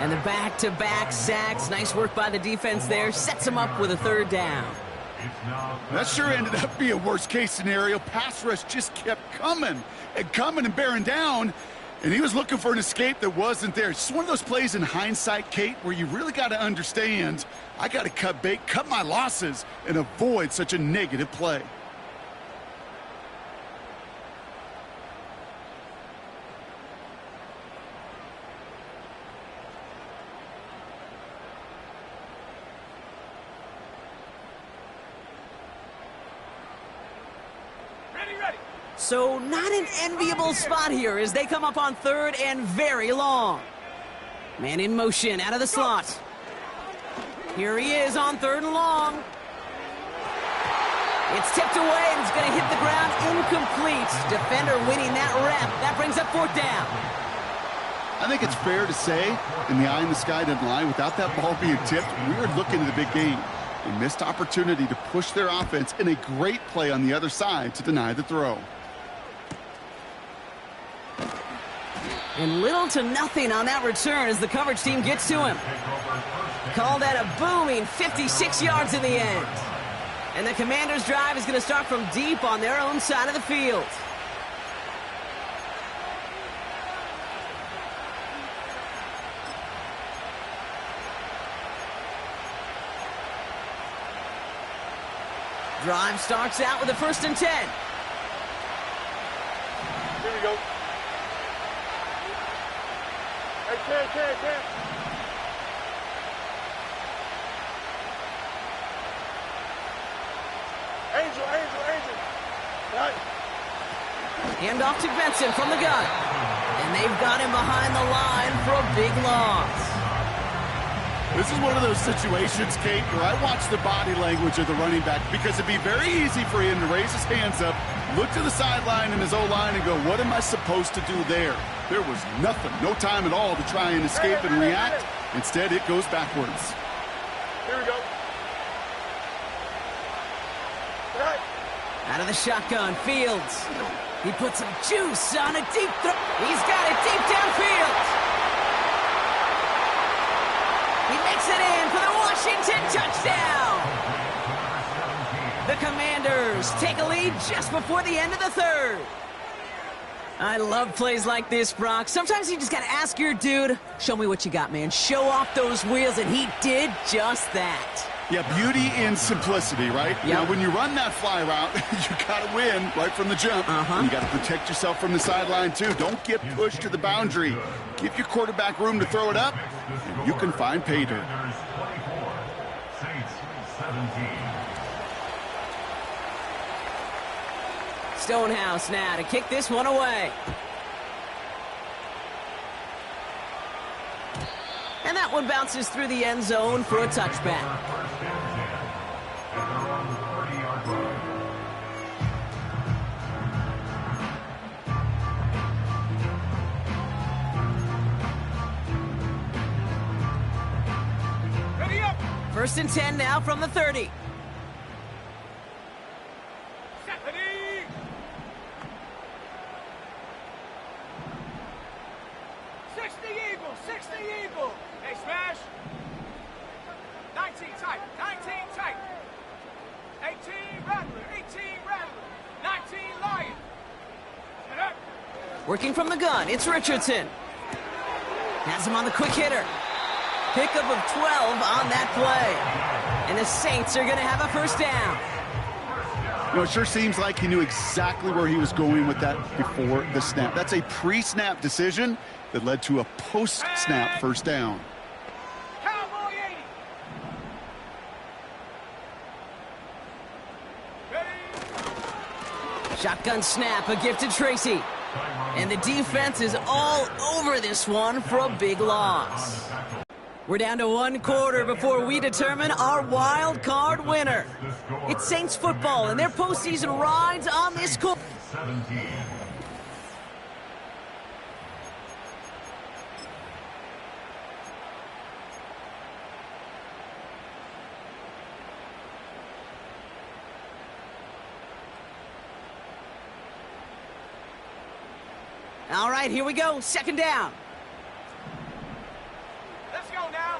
And the back-to-back sacks. Nice work by the defense there. Sets him up with a 3rd down. That sure ended up being a worst-case scenario. Pass rush just kept coming and bearing down, and he was looking for an escape that wasn't there. It's just one of those plays in hindsight, Kate, where you really got to understand, I got to cut bait, cut my losses, and avoid such a negative play. So not an enviable spot here as they come up on 3rd and very long. Man in motion out of the slot. Here he is on 3rd and long. It's tipped away and it's going to hit the ground incomplete. Defender winning that rep. That brings up 4th down. I think it's fair to say, in the eye in the sky doesn't lie, without that ball being tipped, we are looking at a big game. A missed opportunity to push their offense and a great play on the other side to deny the throw. And little to nothing on that return as the coverage team gets to him. Called that a booming 56 yards in the end. And the Commanders' drive is going to start from deep on their own side of the field. Drive starts out with a 1st and 10. Here we go. Hey, Ken. Angel. Right. Hand off to Benson from the gun. And they've got him behind the line for a big loss. This is one of those situations, Kate, where I watch the body language of the running back because it'd be very easy for him to raise his hands up, look to the sideline in his O-line and go, what am I supposed to do there? There was nothing, no time at all to try and escape and react. Instead, it goes backwards. Here we go. Right. Out of the shotgun, Fields. He puts some juice on a deep throw. He's got it deep downfield. He makes it in for the Washington touchdown. The Commanders take a lead just before the end of the 3rd. I love plays like this, Brock. Sometimes you just got to ask your dude, show me what you got, man. Show off those wheels, and he did just that. Yeah, beauty in simplicity, right? Yep. Now, when you run that fly route, you got to win right from the jump. You got to protect yourself from the sideline, too. Don't get pushed to the boundary. Give your quarterback room to throw it up, and you can find pay dirt. Stonehouse now to kick this one away. And that one bounces through the end zone for a touchback. Ready up. 1st and 10 now from the 30. Ready. 60 Eagle, 60 Eagle. Hey, smash. 19 tight, 19 tight. 18 Rattler, 18 Rattler. 19 Lion. Get up. Working from the gun, it's Richardson. Has him on the quick hitter. Pickup of 12 on that play. And the Saints are going to have a first down. You know, it sure seems like he knew exactly where he was going with that before the snap. That's a pre-snap decision that led to a post-snap first down. Cowboy 80. Ready. Shotgun snap, a gift to Tracy. And the defense is all over this one for a big loss. We're down to 1 quarter before we determine our wild card winner. It's Saints football, and their postseason rides on this court. 17. All right, here we go. 2nd down. Let's go now.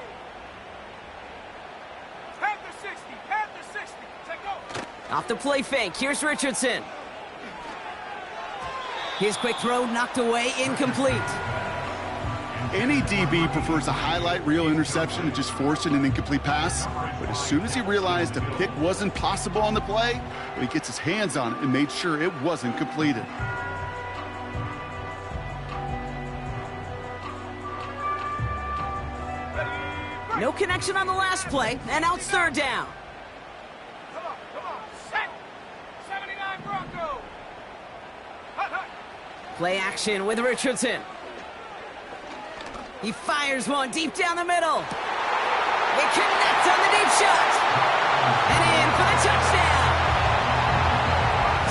Panther 60, Panther 60. Take go. Off the play fake, here's Richardson. His quick throw knocked away, incomplete. Any DB prefers a highlight reel interception to just forcing an incomplete pass. But as soon as he realized a pick wasn't possible on the play, he gets his hands on it and made sure it wasn't completed. No connection on the last play, and now it's 3rd down. Come on. Set. 79 Bronco. Hut. Play action with Richardson. He fires one deep down the middle. They connect on the deep shot. And in for the touchdown.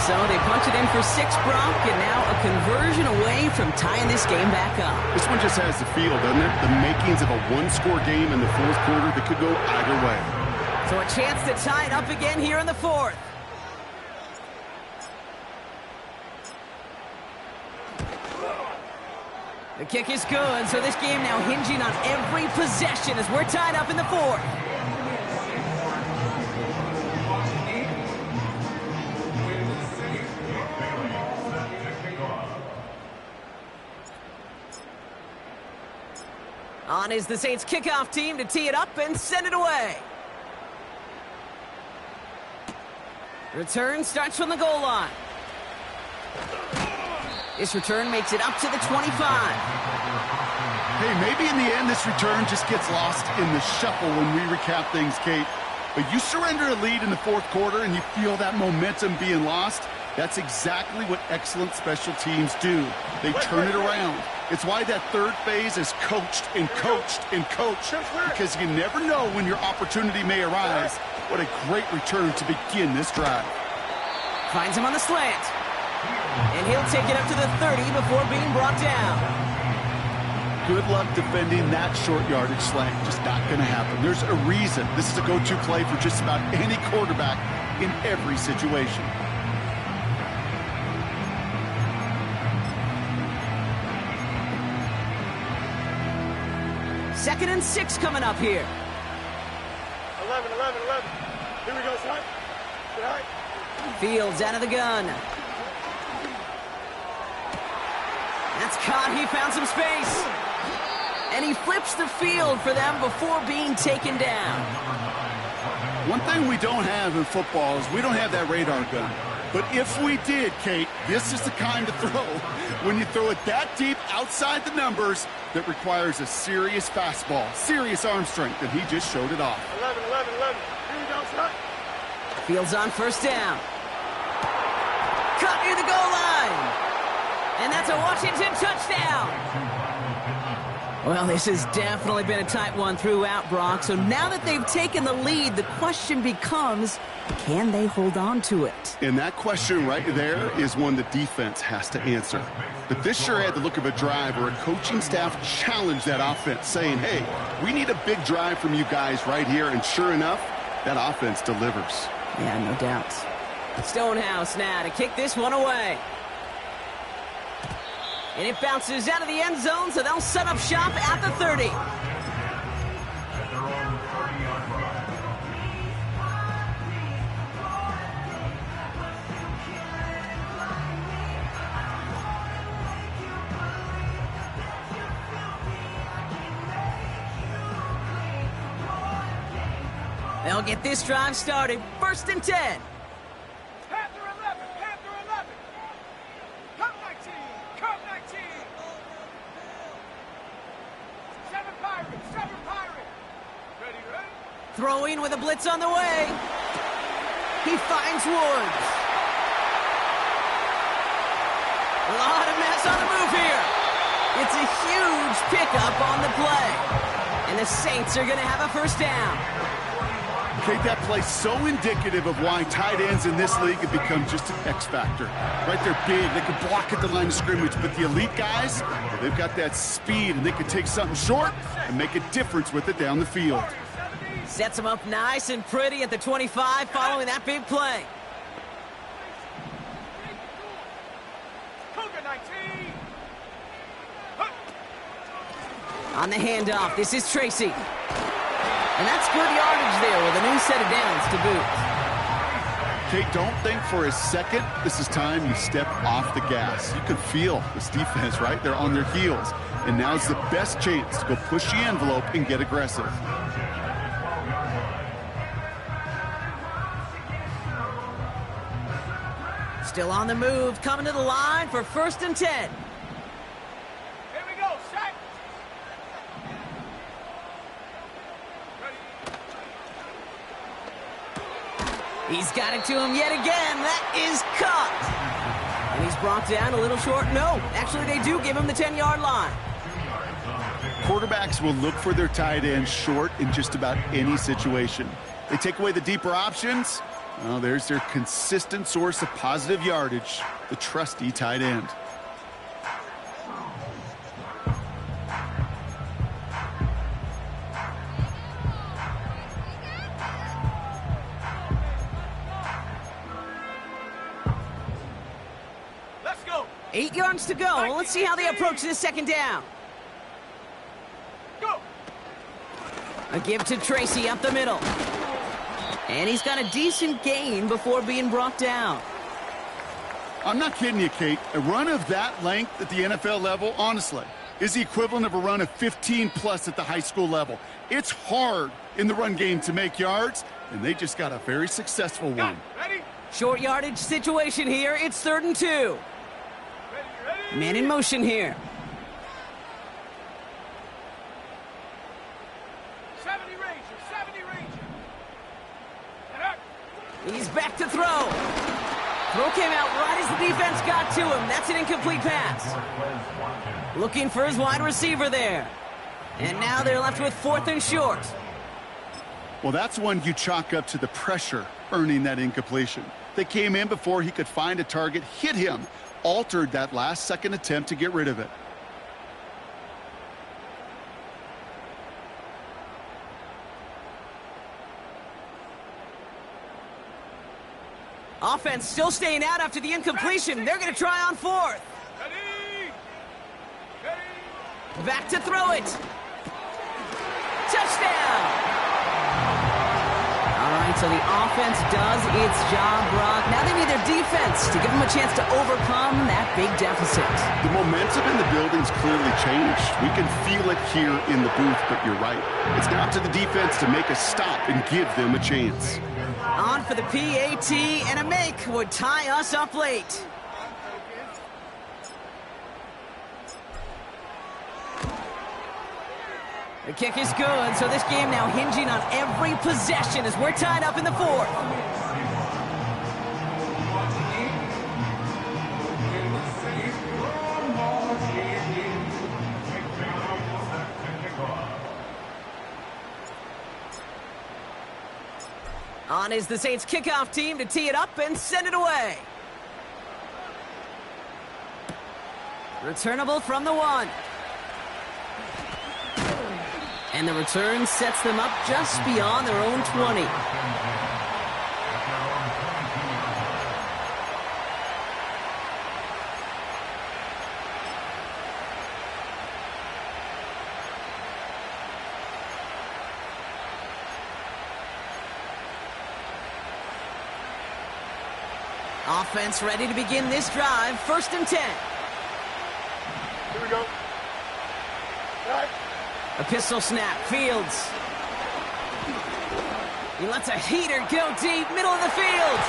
So they punch it in for 6, Bronc, and now a conversion away from tying this game back up. This one just has the feel, doesn't it? The makings of a one-score game in the 4th quarter that could go either way. So a chance to tie it up again here in the 4th. The kick is good, so this game now hinging on every possession as we're tied up in the 4th. On is the Saints kickoff team to tee it up and send it away. Return starts from the goal line. This return makes it up to the 25. Hey, maybe in the end this return just gets lost in the shuffle when we recap things, Kate. But you surrender a lead in the 4th quarter and you feel that momentum being lost. That's exactly what excellent special teams do. They turn it around. It's why that 3rd phase is coached and coached and coached, because you never know when your opportunity may arise. What a great return to begin this drive. Finds him on the slant. And he'll take it up to the 30 before being brought down. Good luck defending that short yardage slant. Just not going to happen. There's a reason. This is a go-to play for just about any quarterback in every situation. Second and 6 coming up here. 11. Here we go, son. Get high. Fields out of the gun. That's caught. He found some space. And he flips the field for them before being taken down. One thing we don't have in football is we don't have that radar gun. But if we did, Kate, this is the kind of throw when you throw it that deep outside the numbers that requires a serious fastball, serious arm strength, and he just showed it off. 11. Here we go, son. Fields on first down. Cut near the goal line. And that's a Washington touchdown. Well, this has definitely been a tight one throughout, Brock. So now that they've taken the lead, the question becomes, can they hold on to it? And that question right there is one the defense has to answer. But this sure had the look of a drive where a coaching staff challenged that offense, saying, hey, we need a big drive from you guys right here. And sure enough, that offense delivers. Yeah, no doubt. Stonehouse now to kick this one away. And it bounces out of the end zone, so they'll set up shop at the 30. At their own 30-yard line. They'll get this drive started. 1st and 10. Panther 11. Come 19. 7 Pirates. Ready. Throwing with a blitz on the way. He finds Woods. A lot of mess on the move here. It's a huge pickup on the play. And the Saints are going to have a first down. Kate, that play so indicative of why tight ends in this league have become just an X factor. Right, they're big, they can block at the line of scrimmage, but the elite guys, well, they've got that speed, and they can take something short and make a difference with it down the field. Sets him up nice and pretty at the 25 following that big play. Cougar 19. On the handoff, this is Tracy. And that's good yardage there with a new set of downs to boot. Kate, don't think for a second this is time you step off the gas. You can feel this defense, right? They're on their heels. And now's the best chance to go push the envelope and get aggressive. Still on the move, coming to the line for 1st and 10. Here we go, set. He's got it to him yet again. That is caught. And he's brought down a little short. No, actually they do give him the 10-yard line. Quarterbacks will look for their tight end short in just about any situation. They take away the deeper options. Well, there's their consistent source of positive yardage, the trusty tight end. Let's go. 8 yards to go. Let's see how they approach this 2nd down. Go. A give to Tracy up the middle. And he's got a decent gain before being brought down. I'm not kidding you, Kate. A run of that length at the NFL level, honestly, is the equivalent of a run of 15-plus at the high school level. It's hard in the run game to make yards, and they just got a very successful one. Ready? Short yardage situation here. It's 3rd and 2. Ready. Man in motion here. 70 Ranger. He's back to throw. Throw came out right as the defense got to him. That's an incomplete pass. Looking for his wide receiver there. And now they're left with 4th and short. Well, that's one you chalk up to the pressure earning that incompletion. They came in before he could find a target, hit him, altered that last-second attempt to get rid of it. Offense still staying out after the incompletion. They're going to try on 4th. Ready. Back to throw it. Touchdown. All right, So the offense does its job, Brock. Now they need their defense to give them a chance to overcome that big deficit. The momentum in the building's clearly changed. We can feel it here in the booth, but you're right. It's now to the defense to make a stop and give them a chance. On for the PAT, and a make would tie us up late. The kick is good, so this game now hinging on every possession as we're tied up in the fourth. On is the Saints kickoff team to tee it up and send it away. Returnable from the 1. And the return sets them up just beyond their own 20. Offense ready to begin this drive. 1st and 10. Here we go. Right. A pistol snap. Fields. He lets a heater go deep. Middle of the field.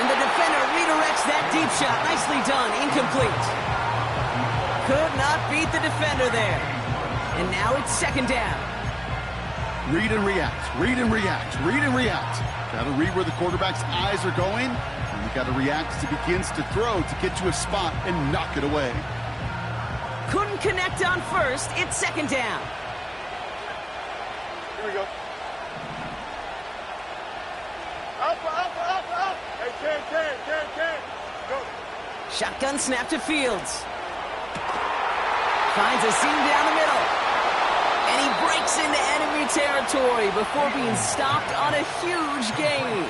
And the defender redirects that deep shot. Nicely done. Incomplete. Could not beat the defender there. And now it's 2nd down. Read and react. Read and react. Read and react. Got to read where the quarterback's eyes are going. And you got to react as he begins to throw to get to a spot and knock it away. Couldn't connect on 1st. It's 2nd down. Here we go. Up. Hey, 10. Go. Shotgun snap to Fields. Finds a seam down the middle. And he breaks into enemy territory before being stopped on a huge gain.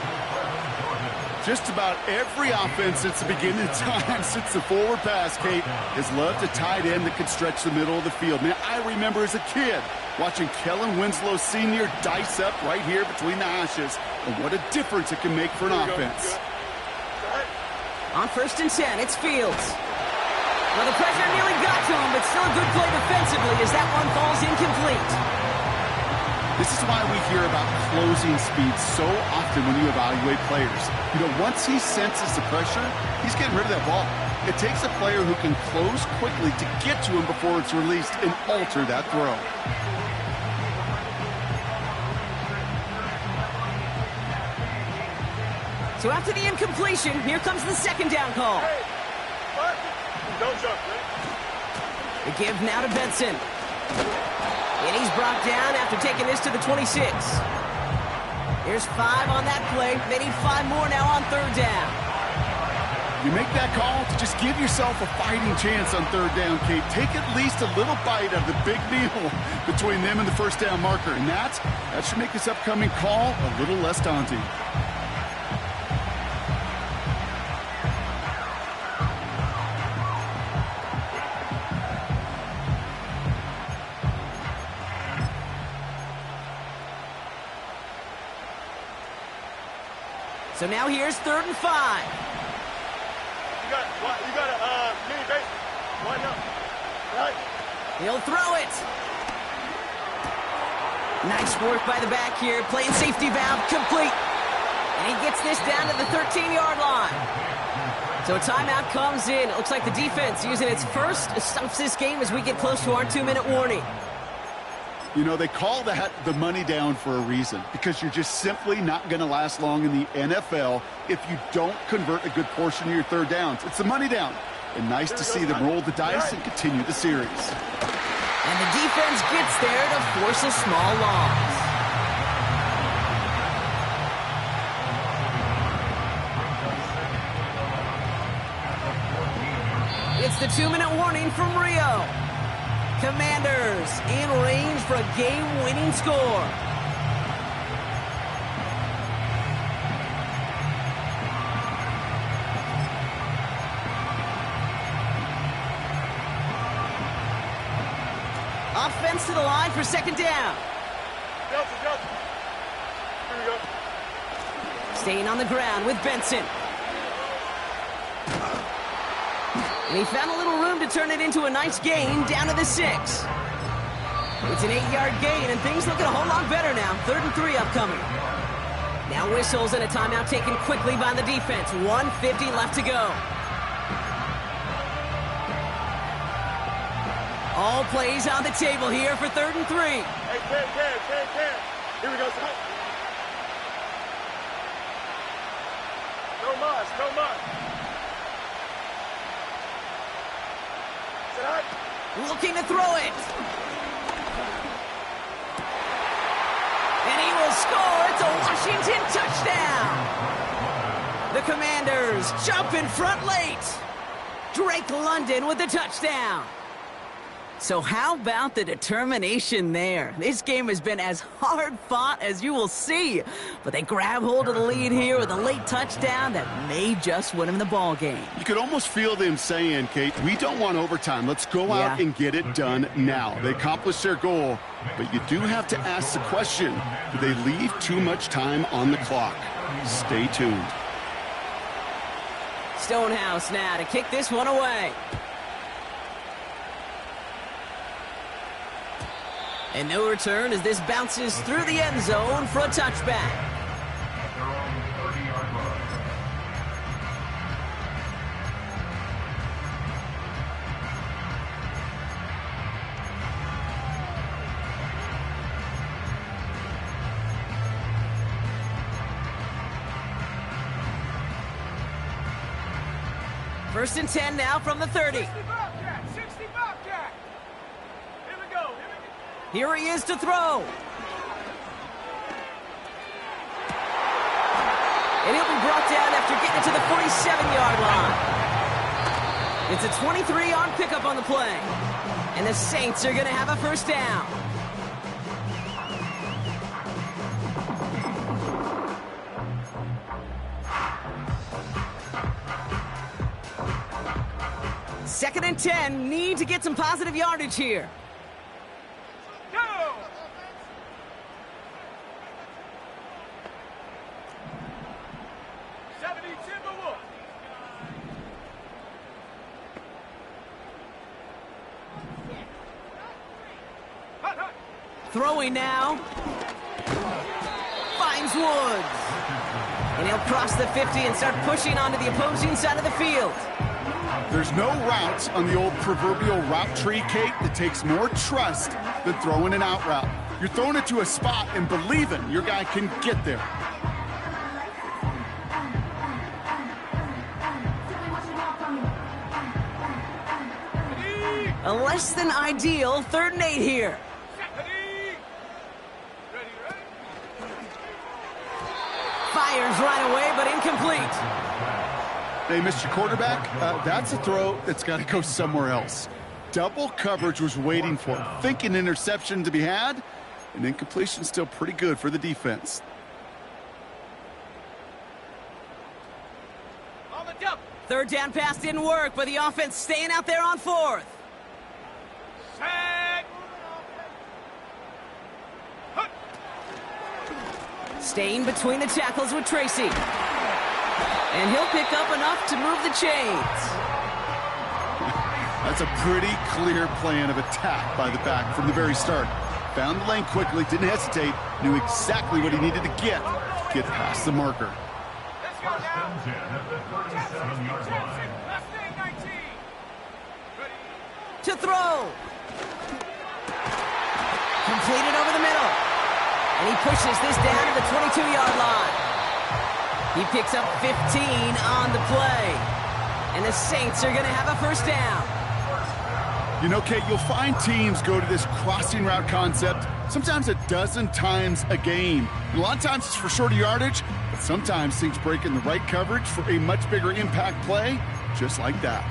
Just about every offense since the beginning of time, since the forward pass, Kate, has loved a tight end that could stretch the middle of the field. Man, I remember as a kid watching Kellen Winslow Sr. dice up right here between the hashes, and what a difference it can make for an offense. On 1st and 10, it's Fields. Well, the pressure nearly got to him, but still a good play defensively as that one falls incomplete. This is why we hear about closing speed so often when you evaluate players. You know, once he senses the pressure, he's getting rid of that ball. It takes a player who can close quickly to get to him before it's released and alter that throw. So after the incompletion, here comes the 2nd down call. Hey, don't jump, man. The give now to Benson. And he's brought down after taking this to the 26. Here's 5 on that play. They need 5 more now on 3rd down. You make that call to just give yourself a fighting chance on 3rd down, Kate. Take at least a little bite of the big meal between them and the 1st down marker. And that should make this upcoming call a little less daunting. So now here's 3rd and 5. You got a mini base. Line up. Right. He'll throw it. Nice work by the back here. Playing safety valve complete. And he gets this down to the 13-yard line. So a timeout comes in. It looks like the defense using its first stops this game as we get close to our 2-minute warning. You know, they call that the money down for a reason, because you're just simply not going to last long in the NFL if you don't convert a good portion of your 3rd downs. It's the money down. And nice to see them roll the dice and continue the series. And the defense gets there to force a small loss. It's the 2-minute warning from Rio. Commanders in range for a game-winning score. Offense to the line for 2nd down. Here we go. Staying on the ground with Benson. And he found a little room to turn it into a nice gain down to the 6. It's an 8-yard gain, and things looking a whole lot better now. 3rd and 3 upcoming. Now whistles and a timeout taken quickly by the defense. 1:50 left to go. All plays on the table here for 3rd and 3. Hey, 10. Here we go, son. No muss. Sit up. Looking to throw it. And he will score. It's a Washington touchdown. The Commanders jump in front late. Drake London with the touchdown. So how about the determination there? This game has been as hard fought as you will see. But they grab hold of the lead here with a late touchdown that may just win them the ball game. You could almost feel them saying, Kate, we don't want overtime. Let's go out and get it done now. They accomplished their goal, but you do have to ask the question, do they leave too much time on the clock? Stay tuned. Stonehouse now to kick this one away. And no return as this bounces through the end zone for a touchback. At their own 30-yard line. First and 10 now from the 30. 60 Bobcat. Here we go. Here he is to throw. And he'll be brought down after getting to the 47-yard line. It's a 23-yard pickup on the play. And the Saints are going to have a first down. Second and 10, need to get some positive yardage here. Go! Throwing now. Finds Woods. And he'll cross the 50 and start pushing onto the opposing side of the field. There's no routes on the old proverbial route tree, Kate, that takes more trust than throwing an out route. You're throwing it to a spot and believing your guy can get there. A less than ideal 3rd and 8 here. Fires right away, but incomplete. Hey, Mr. Quarterback, that's a throw that's got to go somewhere else. Double coverage was waiting for it. Thinking interception to be had, and incompletion still pretty good for the defense. On the jump. 3rd down pass didn't work, but the offense staying out there on 4th. Set. Staying between the tackles with Tracy. And he'll pick up enough to move the chains. That's a pretty clear plan of attack by the back from the very start. Found the lane quickly, didn't hesitate, knew exactly what he needed to get past the marker. Let's go First now. and 10 at the 37-yard line. Last thing, 19. Ready. To throw. Completed over the middle. And he pushes this down to the 22-yard line. He picks up 15 on the play. And the Saints are going to have a first down. You know, Kate, you'll find teams go to this crossing route concept sometimes a dozen times a game. And a lot of times it's for shorter yardage, but sometimes things break in the right coverage for a much bigger impact play, just like that.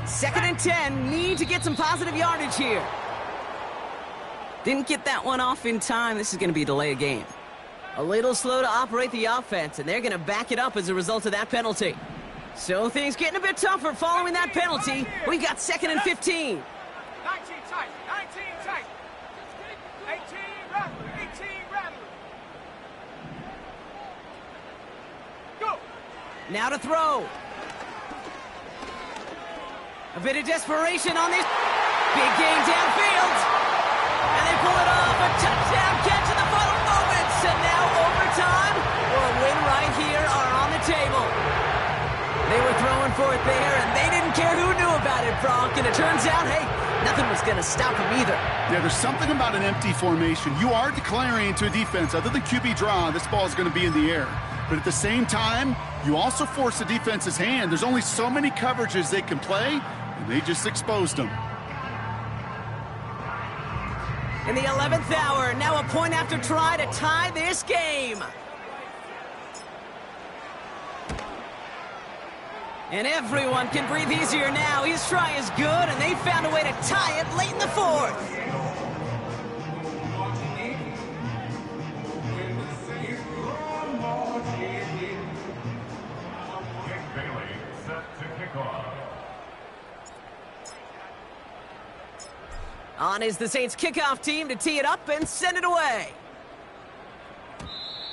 Second and 10, need to get some positive yardage here. Didn't get that one off in time. This is going to be a delay of game. A little slow to operate the offense, and they're going to back it up as a result of that penalty. So things getting a bit tougher following that penalty. We've got 2nd and 15. 19 tight, 19 tight. 18 rattle, 18 rattle. Go. Now to throw. A bit of desperation on this big game downfield. And they pull it off. A touchdown catch in the final moments. And now overtime or a win right here are on the table. They were throwing for it there, and they didn't care who knew about it, Bronk. And it turns out, hey, nothing was going to stop them either. Yeah, there's something about an empty formation. You are declaring to a defense, other than QB draw, this ball is going to be in the air. But at the same time, you also force the defense's hand. There's only so many coverages they can play, and they just exposed them. In the 11th hour, now a point after try to tie this game. And everyone can breathe easier now. His try is good, and they found a way to tie it late in the 4th. Bailey set to kick off. On is the Saints kickoff team to tee it up and send it away.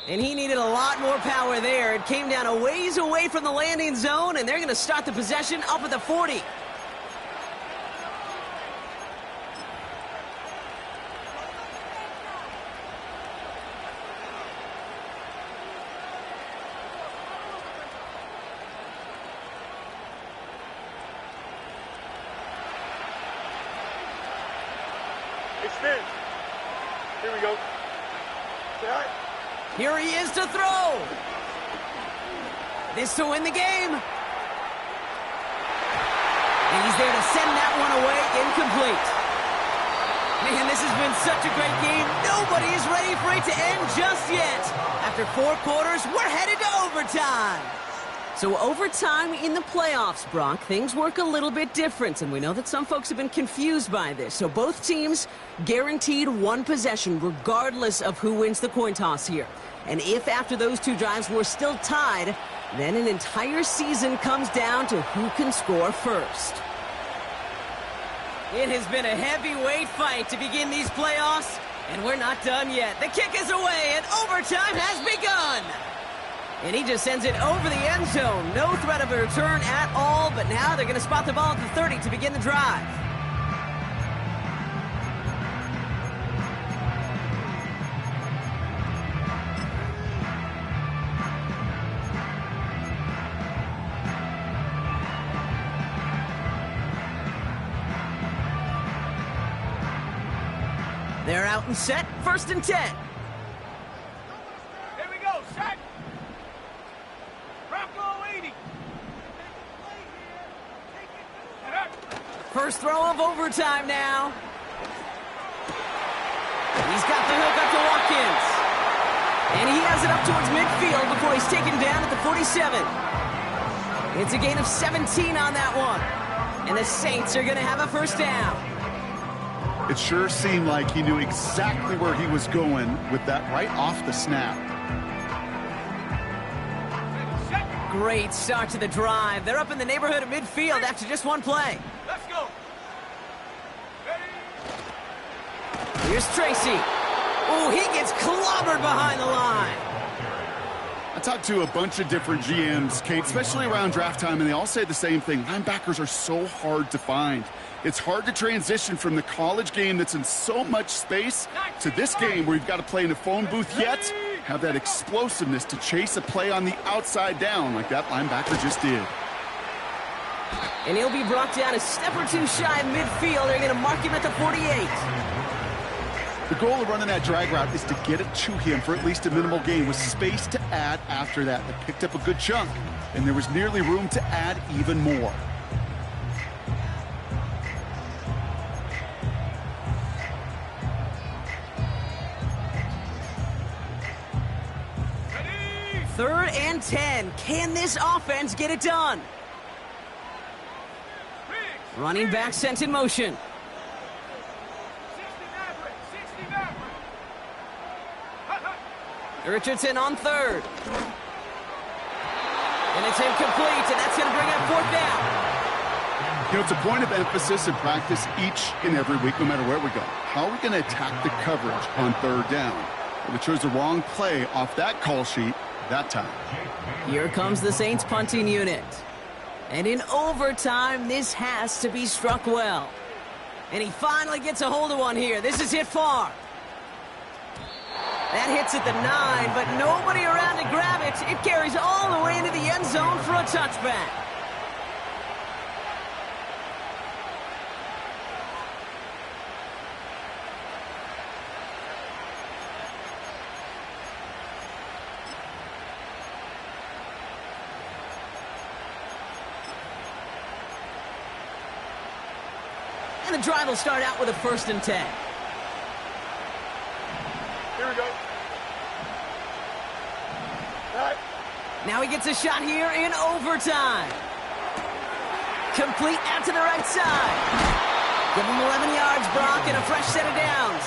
And he needed a lot more power there. It came down a ways away from the landing zone, and they're going to start the possession up at the 40. Extend. Here we go. Say hi. Here he is to throw. This to win the game. And he's there to send that one away, incomplete. Man, this has been such a great game. Nobody is ready for it to end just yet. After 4 quarters, we're headed to overtime. So overtime in the playoffs, Brock, things work a little bit different, and we know that some folks have been confused by this. So both teams guaranteed 1 possession regardless of who wins the coin toss here. And if after those 2 drives we're still tied, then an entire season comes down to who can score first. It has been a heavyweight fight to begin these playoffs, and we're not done yet. The kick is away, and overtime has begun. And he just sends it over the end zone. No threat of a return at all, but now they're going to spot the ball at the 30 to begin the drive. They're out and set, 1st and 10. Here we go, set. Bronco 80. First throw of overtime now. He's got the hook up to Watkins. And he has it up towards midfield before he's taken down at the 47. It's a gain of 17 on that one. And the Saints are going to have a first down. It sure seemed like he knew exactly where he was going with that right off the snap. Great start to the drive. They're up in the neighborhood of midfield after just 1 play. Let's go. Here's Tracy. Oh, he gets clobbered behind the line. I talked to a bunch of different GMs, Kate, especially around draft time, and they all say the same thing. Linebackers are so hard to find. It's hard to transition from the college game that's in so much space to this game where you've got to play in a phone booth yet have that explosiveness to chase a play on the outside down like that linebacker just did. And he'll be brought down a step or 2 shy of midfield. They're going to mark him at the 48. The goal of running that drag route is to get it to him for at least a minimal gain with space to add after that. They picked up a good chunk, and there was nearly room to add even more. Ready? 3rd and 10. Can this offense get it done? Running back sent in motion. 60 Maverick, 60 Richardson on third. And it's incomplete, and that's going to bring up fourth down. You know, it's a point of emphasis in practice each and every week, no matter where we go. How are we going to attack the coverage on third down? Well, we chose the wrong play off that call sheet that time. Here comes the Saints punting unit. And in overtime, this has to be struck well. And he finally gets a hold of one here. This is hit far. That hits at the 9, but nobody around to grab it. It carries all the way into the end zone for a touchback. And the drive will start out with a 1st and 10. Here we go. Right. Now he gets a shot here in overtime. Complete out to the right side. Give him 11 yards, Brock, and a fresh set of downs.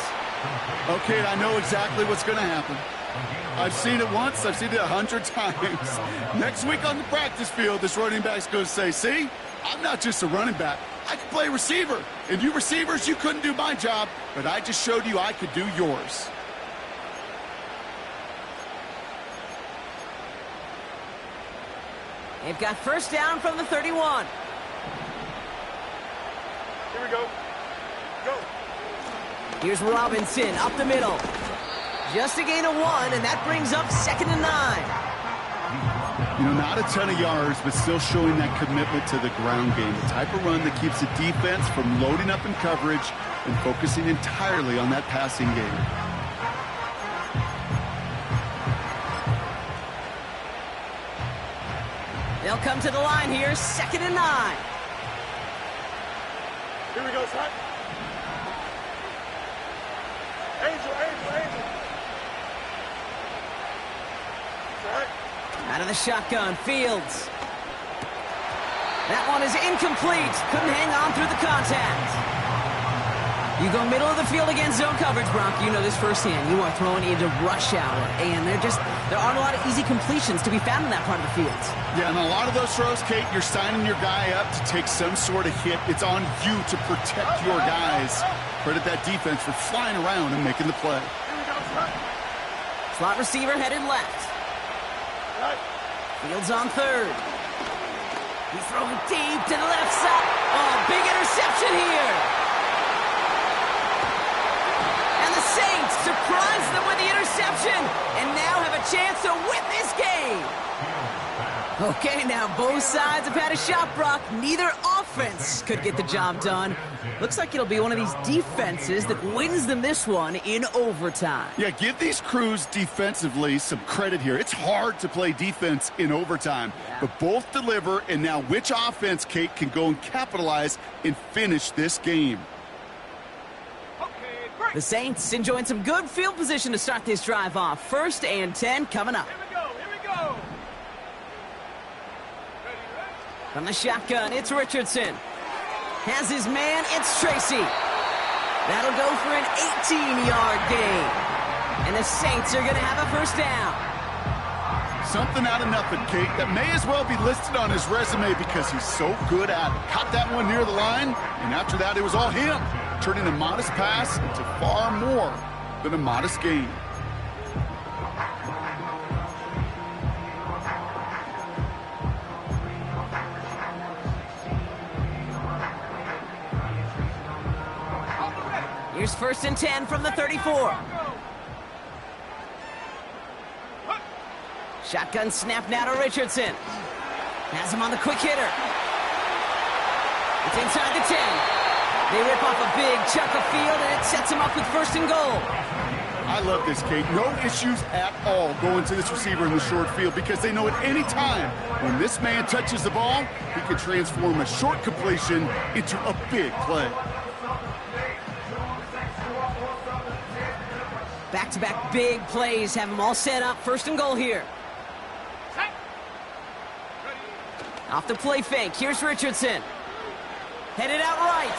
Okay, I know exactly what's going to happen. I've seen it once. I've seen it 100 times. Next week on the practice field, this running back's going to say, see, I'm not just a running back. I can play receiver. And you receivers, you couldn't do my job, but I just showed you I could do yours. They've got first down from the 31. Here we go. Go. Here's Robinson up the middle. Just a gain of 1, and that brings up 2nd and 9. You know, not a ton of yards, but still showing that commitment to the ground game. The type of run that keeps the defense from loading up in coverage and focusing entirely on that passing game. They'll come to the line here, 2nd and 9. Here we go, son. Angel. Right. Out of the shotgun, Fields. That one is incomplete. Couldn't hang on through the contact. You go middle of the field against zone coverage, Brock. You know this firsthand. You are throwing into rush hour, and there aren't a lot of easy completions to be found in that part of the field. Yeah, and a lot of those throws, Kate, you're signing your guy up to take some sort of hit. It's on you to protect your guys. Credit that defense for flying around and making the play. Here we go, son. Slot receiver headed left. Right. Fields on third. He's throwing deep to the left side. Oh, big interception here. And the Saints surprise them with the interception and now have a chance to win this game. Okay, now both sides have had a shot, Brock. Neither offense could get the job done. Looks like it'll be one of these defenses that wins them this one in overtime. Yeah, give these crews defensively some credit here. It's hard to play defense in overtime, but both deliver, and now which offense, Kate, can go and capitalize and finish this game? The Saints enjoying some good field position to start this drive off. 1st and 10 coming up. Here we go. From the shotgun, it's Richardson. Has his man, it's Tracy. That'll go for an 18-yard gain. And the Saints are going to have a first down. Something out of nothing, Kate, that may as well be listed on his resume because he's so good at it. Caught that one near the line, and after that, it was all him, turning a modest pass into far more than a modest gain. Here's 1st and 10 from the 34. Shotgun snap now to Richardson. Has him on the quick hitter. It's inside the 10. They rip off a big chunk of field, and it sets him up with 1st and goal. I love this, Kate. No issues at all going to this receiver in the short field because they know at any time when this man touches the ball, he can transform a short completion into a big play. Back-to-back big plays have them all set up. 1st and goal here. Off the play fake. Here's Richardson. Headed out right.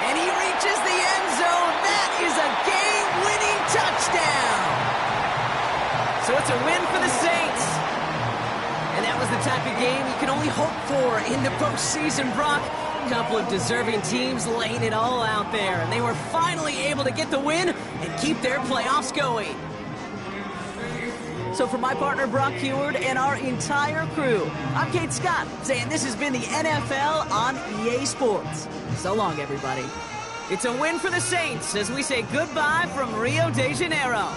And he reaches the end zone. That is a game-winning touchdown. So it's a win for the Saints. And that was the type of game you can only hope for in the postseason, Brock. A couple of deserving teams laying it all out there. And they were finally able to get the win and keep their playoffs going. So for my partner, Brock Heward, and our entire crew, I'm Kate Scott, saying this has been the NFL on EA Sports. So long, everybody. It's a win for the Saints as we say goodbye from Rio de Janeiro.